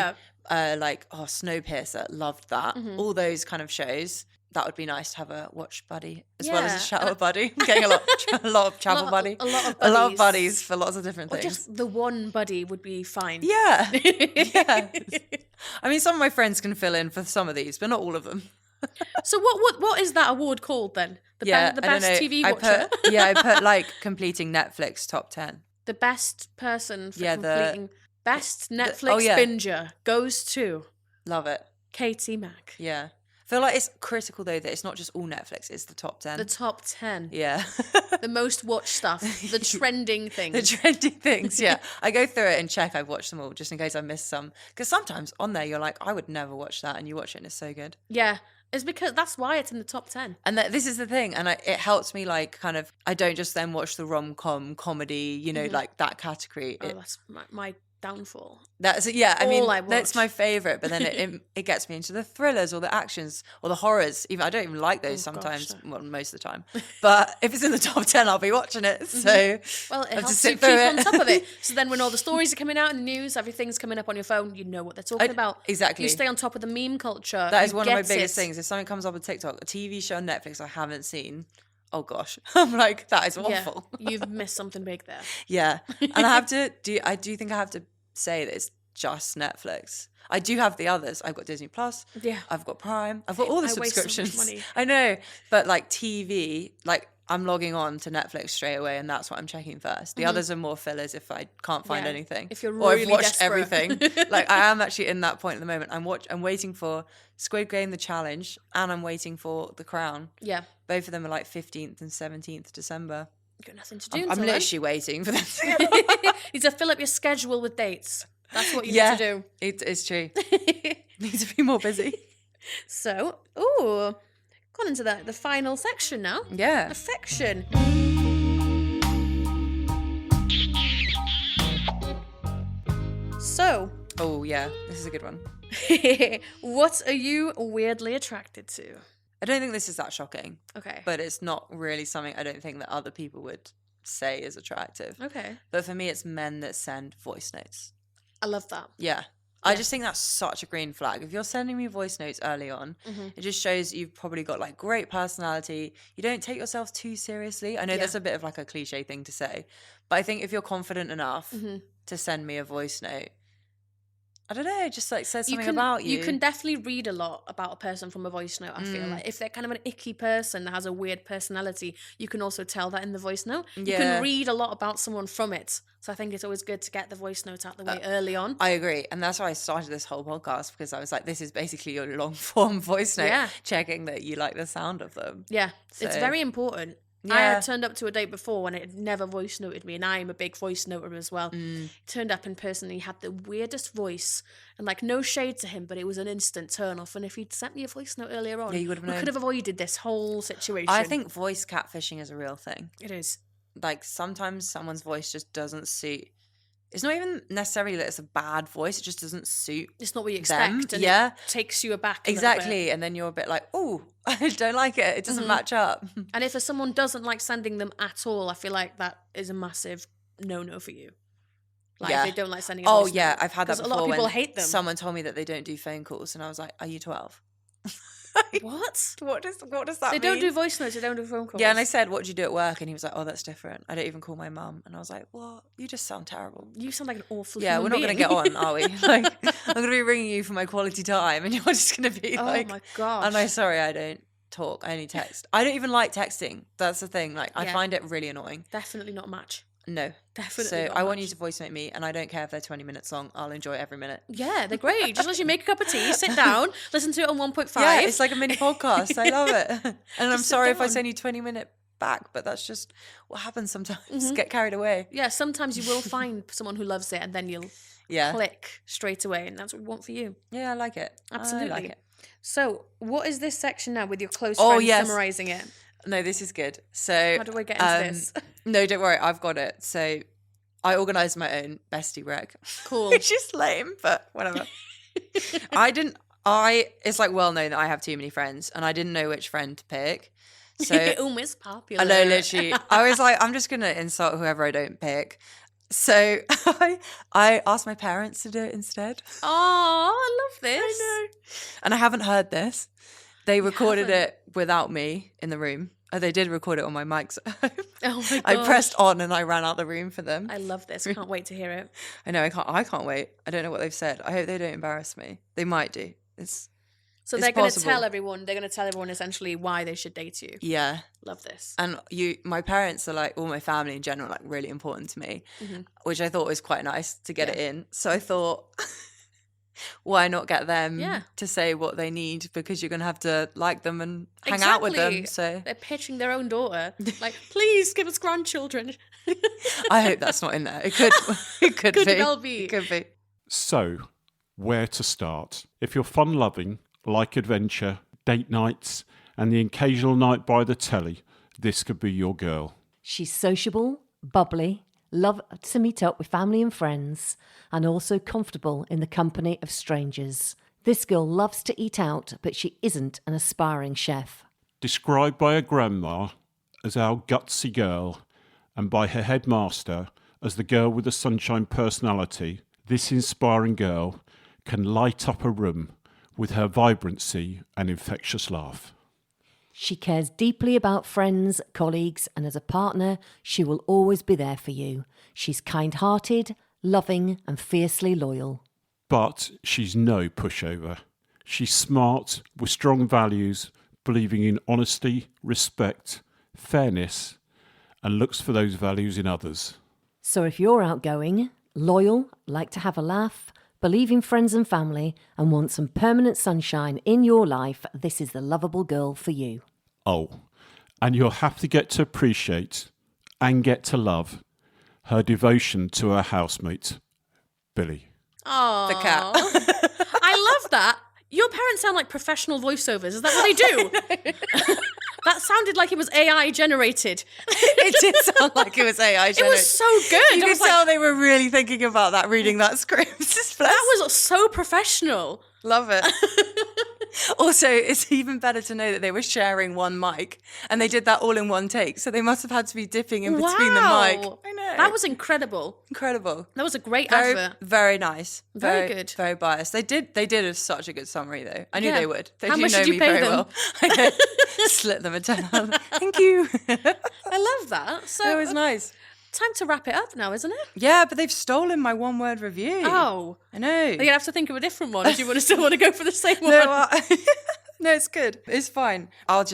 [SPEAKER 2] Snowpiercer. Loved that. All those kind of shows. That would be nice to have a watch buddy as well as a shower buddy. I'm getting a lot of travel buddy.
[SPEAKER 1] A lot
[SPEAKER 2] of buddies for lots of different things.
[SPEAKER 1] Just the one buddy would be fine.
[SPEAKER 2] Yeah. Yeah. I mean, some of my friends can fill in for some of these, but not all of them.
[SPEAKER 1] So what is that award called then? The best TV watcher?
[SPEAKER 2] I put like completing Netflix top 10.
[SPEAKER 1] The best person for completing best Netflix binger goes to...
[SPEAKER 2] Love it.
[SPEAKER 1] Katie Mack.
[SPEAKER 2] Yeah. I feel like it's critical, though, that it's not just all Netflix, it's the top 10.
[SPEAKER 1] The top 10.
[SPEAKER 2] Yeah.
[SPEAKER 1] The most watched stuff. The trending things.
[SPEAKER 2] The trending things, yeah. I go through it and check I've watched them all, just in case I missed some. Because sometimes on there, you're like, I would never watch that, and you watch it and it's so good.
[SPEAKER 1] Yeah. It's because that's why it's in the top 10.
[SPEAKER 2] And this is the thing. And it helps me, like, kind of, I don't just then watch the rom-com, comedy, you know, like that category.
[SPEAKER 1] That's my downfall.
[SPEAKER 2] That's that's my favorite, but then it gets me into the thrillers or the actions or the horrors. Even I don't even like those sometimes. Well, most of the time, but if it's in the top 10, I'll be watching it. So
[SPEAKER 1] it helps you keep on top of it. So then when all the stories are coming out in the news, everything's coming up on your phone, you know what they're talking about.
[SPEAKER 2] Exactly.
[SPEAKER 1] You stay on top of the meme culture.
[SPEAKER 2] That is one of my biggest things. If something comes up on TikTok, a TV show on Netflix I haven't seen, oh gosh, I'm like, that is awful.
[SPEAKER 1] Yeah, you've missed something big there.
[SPEAKER 2] Yeah, and I do think I have to say that it's just Netflix. I do have the others. I've got Disney Plus.
[SPEAKER 1] Yeah.
[SPEAKER 2] I've got Prime. I've got all the subscriptions.
[SPEAKER 1] Waste so much money.
[SPEAKER 2] I know, but like TV, like I'm logging on to Netflix straight away, and that's what I'm checking first. The others are more fillers if I can't find anything.
[SPEAKER 1] If you're really
[SPEAKER 2] or I've watched
[SPEAKER 1] desperate.
[SPEAKER 2] everything. Like I am actually in that point at the moment. I'm waiting for Squid Game, The Challenge, and I'm waiting for The Crown.
[SPEAKER 1] Yeah.
[SPEAKER 2] Both of them are like 15th and 17th December.
[SPEAKER 1] You've got nothing to do.
[SPEAKER 2] I'm literally waiting for them.
[SPEAKER 1] You need to fill up your schedule with dates. That's what you need to do.
[SPEAKER 2] It's true. Need to be more busy.
[SPEAKER 1] So, gone into the final section now.
[SPEAKER 2] Yeah.
[SPEAKER 1] Affection. So.
[SPEAKER 2] Oh, yeah. This is a good one.
[SPEAKER 1] What are you weirdly attracted to?
[SPEAKER 2] I don't think this is that shocking.
[SPEAKER 1] Okay.
[SPEAKER 2] But it's not really something I don't think that other people would say is attractive.
[SPEAKER 1] Okay.
[SPEAKER 2] But for me, it's men that send voice notes. I
[SPEAKER 1] love that.
[SPEAKER 2] Yeah. I just think that's such a green flag. If you're sending me voice notes early on, it just shows you've probably got like great personality. You don't take yourself too seriously. I know that's a bit of like a cliche thing to say, but I think if you're confident enough to send me a voice note, I don't know, just like says something about you.
[SPEAKER 1] You can definitely read a lot about a person from a voice note, I feel like. If they're kind of an icky person that has a weird personality, you can also tell that in the voice note. You can read a lot about someone from it. So I think it's always good to get the voice note out the way early on.
[SPEAKER 2] I agree. And that's why I started this whole podcast, because I was like, this is basically your long form voice note, checking that you like the sound of them.
[SPEAKER 1] Yeah, so it's very important. I had turned up to a date before when it had never voice noted me, and I am a big voice noter as well. Turned up in person and he had the weirdest voice, and like no shade to him, but it was an instant turn off. And if he'd sent me a voice note earlier on,
[SPEAKER 2] you would have known.
[SPEAKER 1] We could have avoided this whole situation.
[SPEAKER 2] I think voice catfishing is a real thing.
[SPEAKER 1] It is.
[SPEAKER 2] Like sometimes someone's voice just doesn't suit. It's not even necessarily that it's a bad voice. It just doesn't suit.
[SPEAKER 1] It's not what you expect.
[SPEAKER 2] Them.
[SPEAKER 1] And it takes you aback.
[SPEAKER 2] Exactly. And then you're a bit like, oh, I don't like it. It doesn't match up.
[SPEAKER 1] And if someone doesn't like sending them at all, I feel like that is a massive no-no for you. Like if they don't like sending a voice note.
[SPEAKER 2] I've had that before.
[SPEAKER 1] A lot of people hate them.
[SPEAKER 2] Someone told me that they don't do phone calls and I was like, are you 12?
[SPEAKER 1] What?
[SPEAKER 2] What does that
[SPEAKER 1] They
[SPEAKER 2] mean?
[SPEAKER 1] don't do voice notes, they don't do phone calls.
[SPEAKER 2] Yeah, and I said, what do you do at work? And he was like, oh, that's different. I don't even call my mum. And I was like, what? You just sound terrible.
[SPEAKER 1] You sound like an awful
[SPEAKER 2] Yeah,
[SPEAKER 1] human
[SPEAKER 2] we're not going to
[SPEAKER 1] being.
[SPEAKER 2] get on, are we? Like, I'm going to be ringing you for my quality time and you're just going to be like...
[SPEAKER 1] Oh my gosh.
[SPEAKER 2] And I'm sorry, I don't talk. I only text. I don't even like texting. That's the thing. Like, I find it really annoying.
[SPEAKER 1] Definitely not a match.
[SPEAKER 2] No.
[SPEAKER 1] Definitely
[SPEAKER 2] So
[SPEAKER 1] not
[SPEAKER 2] I
[SPEAKER 1] a
[SPEAKER 2] want
[SPEAKER 1] match.
[SPEAKER 2] you to voice note me and I don't care if they're 20 minutes long. I'll enjoy every minute.
[SPEAKER 1] Yeah, they're great. Just literally make a cup of tea, sit down, listen to it on 1.5.
[SPEAKER 2] Yeah, it's like a mini podcast. I love it. And I'm
[SPEAKER 1] Just sit
[SPEAKER 2] sorry if I
[SPEAKER 1] down.
[SPEAKER 2] send you 20-minute back, but that's just what happens sometimes. Get carried away.
[SPEAKER 1] Yeah, sometimes you will find someone who loves it and then you'll click straight away, and that's what we want for you.
[SPEAKER 2] Yeah, I like it.
[SPEAKER 1] Absolutely.
[SPEAKER 2] I like it.
[SPEAKER 1] So, what is this section now with your close friends summarising it?
[SPEAKER 2] No, this is good. So
[SPEAKER 1] How do I get into this?
[SPEAKER 2] No, don't worry, I've got it. So I organised my own bestie rec.
[SPEAKER 1] Cool.
[SPEAKER 2] Which is lame, but whatever. It's like well known that I have too many friends and I didn't know which friend to pick. So
[SPEAKER 1] Miss Popular.
[SPEAKER 2] I know, literally. I was like, I'm just going to insult whoever I don't pick. So I asked my parents to do it instead.
[SPEAKER 1] Oh, I love this.
[SPEAKER 2] I know. And I haven't heard this. They recorded it without me in the room. Oh, they did record it on my mics.
[SPEAKER 1] Oh my god.
[SPEAKER 2] I pressed on and I ran out the room for them.
[SPEAKER 1] I love this. Can't wait to hear it.
[SPEAKER 2] I know, I can't wait. I don't know what they've said. I hope they don't embarrass me. They might do.
[SPEAKER 1] So they're going to tell everyone. They're going to tell everyone essentially why they should date you.
[SPEAKER 2] Yeah.
[SPEAKER 1] Love this.
[SPEAKER 2] And my parents are like, all my family in general, like really important to me, which I thought was quite nice to get it in. So I thought, why not get them to say what they need, because you're going to have to like them and hang out with them. So
[SPEAKER 1] they're pitching their own daughter. Like, please give us grandchildren.
[SPEAKER 2] I hope that's not in there. It could
[SPEAKER 1] Could
[SPEAKER 2] be.
[SPEAKER 1] well be.
[SPEAKER 2] It could be.
[SPEAKER 3] So, where to start? If you're fun-loving, like adventure, date nights, and the occasional night by the telly, this could be your girl.
[SPEAKER 4] She's sociable, bubbly, loves to meet up with family and friends, and also comfortable in the company of strangers. This girl loves to eat out, but she isn't an aspiring chef.
[SPEAKER 3] Described by her grandma as our gutsy girl, and by her headmaster as the girl with the sunshine personality, this inspiring girl can light up a room with her vibrancy and infectious laugh.
[SPEAKER 4] She cares deeply about friends, colleagues, and as a partner, she will always be there for you. She's kind-hearted, loving, and fiercely loyal.
[SPEAKER 3] But she's no pushover. She's smart, with strong values, believing in honesty, respect, fairness, and looks for those values in others.
[SPEAKER 4] So if you're outgoing, loyal, like to have a laugh, believe in friends and family, and want some permanent sunshine in your life, this is the lovable girl for you.
[SPEAKER 3] Oh, and you'll have to get to appreciate and get to love her devotion to her housemate, Billy.
[SPEAKER 1] Oh,
[SPEAKER 2] The cat.
[SPEAKER 1] I love that. Your parents sound like professional voiceovers. Is that what they do? That sounded like it was AI generated.
[SPEAKER 2] It did sound like it was AI
[SPEAKER 1] It
[SPEAKER 2] generated.
[SPEAKER 1] was so good.
[SPEAKER 2] You
[SPEAKER 1] I
[SPEAKER 2] could
[SPEAKER 1] was like,
[SPEAKER 2] tell they were really thinking about that, reading that script.
[SPEAKER 1] that was so professional.
[SPEAKER 2] Love it. Also, it's even better to know that they were sharing one mic and they did that all in one take. So they must have had to be dipping in between the mic. I know.
[SPEAKER 1] That was incredible.
[SPEAKER 2] Incredible.
[SPEAKER 1] That was a great
[SPEAKER 2] Very,
[SPEAKER 1] advert.
[SPEAKER 2] very nice.
[SPEAKER 1] Very good.
[SPEAKER 2] Very biased. They did such a good summary though. I knew
[SPEAKER 1] Yeah.
[SPEAKER 2] they would. They
[SPEAKER 1] How
[SPEAKER 2] do
[SPEAKER 1] much
[SPEAKER 2] know
[SPEAKER 1] did you
[SPEAKER 2] me
[SPEAKER 1] pay
[SPEAKER 2] very
[SPEAKER 1] them?
[SPEAKER 2] well. I slit them a tenner. Thank you.
[SPEAKER 1] I love that. So
[SPEAKER 2] That was nice.
[SPEAKER 1] time to wrap it up now, isn't it?
[SPEAKER 2] Yeah, but they've stolen my one-word review.
[SPEAKER 1] Oh.
[SPEAKER 2] I know.
[SPEAKER 1] You're going to have to think of a different one. Do you still want to go for the same one?
[SPEAKER 2] No, no, it's good. It's fine. I'll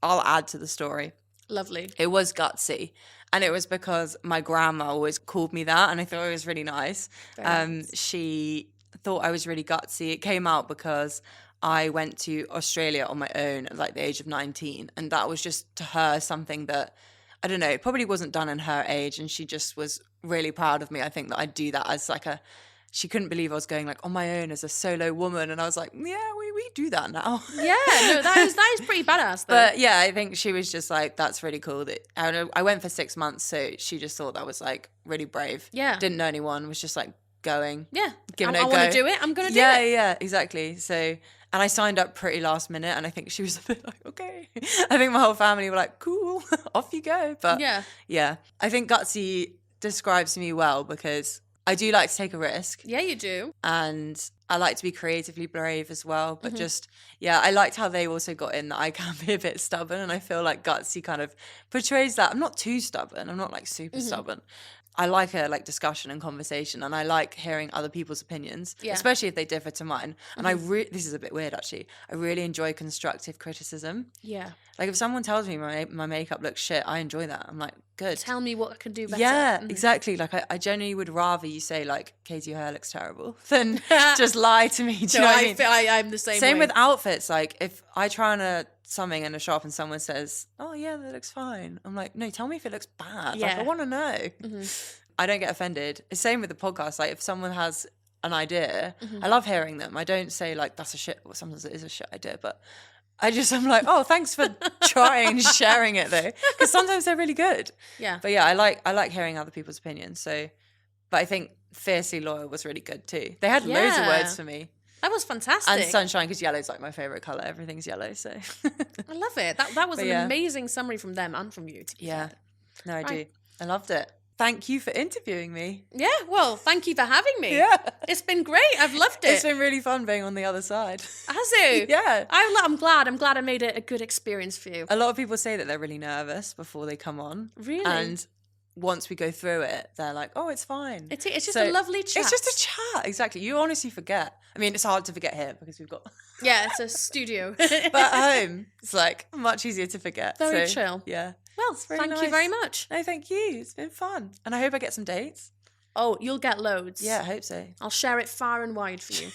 [SPEAKER 2] add to the story.
[SPEAKER 1] Lovely.
[SPEAKER 2] It was gutsy. And it was because my grandma always called me that. And I thought it was really nice.
[SPEAKER 1] Very nice.
[SPEAKER 2] She thought I was really gutsy. It came out because I went to Australia on my own at like the age of 19. And that was just to her something that, I don't know, it probably wasn't done in her age. And she just was really proud of me. I think that I'd do that as like she couldn't believe I was going like on my own as a solo woman. And I was like, yeah, we do that now.
[SPEAKER 1] Yeah, no, that is pretty badass though.
[SPEAKER 2] But yeah, I think she was just like, that's really cool. That I went for 6 months. So she just thought that was like really brave.
[SPEAKER 1] Yeah.
[SPEAKER 2] Didn't know anyone, was just like going.
[SPEAKER 1] Yeah.
[SPEAKER 2] Giving it a go.
[SPEAKER 1] I want to do it. I'm going to do
[SPEAKER 2] it.
[SPEAKER 1] it.
[SPEAKER 2] Yeah, exactly. So, and I signed up pretty last minute. And I think she was a bit like, okay. I think my whole family were like, cool, off you go. But yeah, I think gutsy describes me well because I do like to take a risk.
[SPEAKER 1] Yeah, you do.
[SPEAKER 2] And I like to be creatively brave as well. But I liked how they also got in that I can be a bit stubborn. And I feel like gutsy kind of portrays that. I'm not too stubborn. I'm not like super stubborn. I like a like discussion and conversation, and I like hearing other people's opinions, especially if they differ to mine. And this is a bit weird actually. I really enjoy constructive criticism.
[SPEAKER 1] Yeah.
[SPEAKER 2] Like if someone tells me my makeup looks shit, I enjoy that. I'm like, good.
[SPEAKER 1] Tell me what I can do better.
[SPEAKER 2] Yeah, exactly. Like I genuinely would rather you say like, Katie, your hair looks terrible, than just lie to me. Do you know what I mean?
[SPEAKER 1] I'm the same
[SPEAKER 2] Same
[SPEAKER 1] way.
[SPEAKER 2] with outfits. Like if I try on something in a shop and someone says, oh yeah, that looks fine, I'm like, no, tell me if it looks bad. Like I want to know. I don't get offended. It's same with the podcast. Like if someone has an idea, I love hearing them. I don't say like that's a shit, well, sometimes it is a shit idea, but I'm like, oh, thanks for trying and sharing it though, because sometimes they're really good.
[SPEAKER 1] Yeah.
[SPEAKER 2] But yeah, I like hearing other people's opinions. So, but I think Fiercely Loyal was really good too. They had loads of words for me.
[SPEAKER 1] That was fantastic.
[SPEAKER 2] And sunshine, because yellow's like my favorite color. Everything's yellow, so
[SPEAKER 1] I love it. That was an amazing summary from them and from you.
[SPEAKER 2] No, I do. I loved it. Thank you for interviewing me.
[SPEAKER 1] Yeah, well, thank you for having me.
[SPEAKER 2] Yeah.
[SPEAKER 1] It's been great. I've loved it.
[SPEAKER 2] It's been really fun being on the other side.
[SPEAKER 1] Has it?
[SPEAKER 2] Yeah.
[SPEAKER 1] I'm glad. I'm glad I made it a good experience for you.
[SPEAKER 2] A lot of people say that they're really nervous before they come on.
[SPEAKER 1] Really?
[SPEAKER 2] And once we go through it, they're like, oh, it's fine.
[SPEAKER 1] It's just a lovely chat.
[SPEAKER 2] It's just a chat, exactly. You honestly forget. I mean, it's hard to forget here because we've got...
[SPEAKER 1] Yeah, it's a studio.
[SPEAKER 2] But at home, it's like much easier to forget.
[SPEAKER 1] Very chill.
[SPEAKER 2] Yeah.
[SPEAKER 1] Well, thank you very much.
[SPEAKER 2] No, thank you. It's been fun. And I hope I get some dates.
[SPEAKER 1] Oh, you'll get loads.
[SPEAKER 2] Yeah, I hope so.
[SPEAKER 1] I'll share it far and wide for you.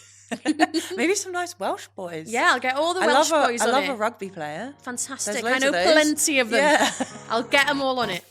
[SPEAKER 2] Maybe some nice Welsh boys.
[SPEAKER 1] Yeah, I'll get all the Welsh boys on it.
[SPEAKER 2] I love a rugby player.
[SPEAKER 1] Fantastic.
[SPEAKER 2] I
[SPEAKER 1] know plenty of them.
[SPEAKER 2] Yeah.
[SPEAKER 1] I'll get them all on it.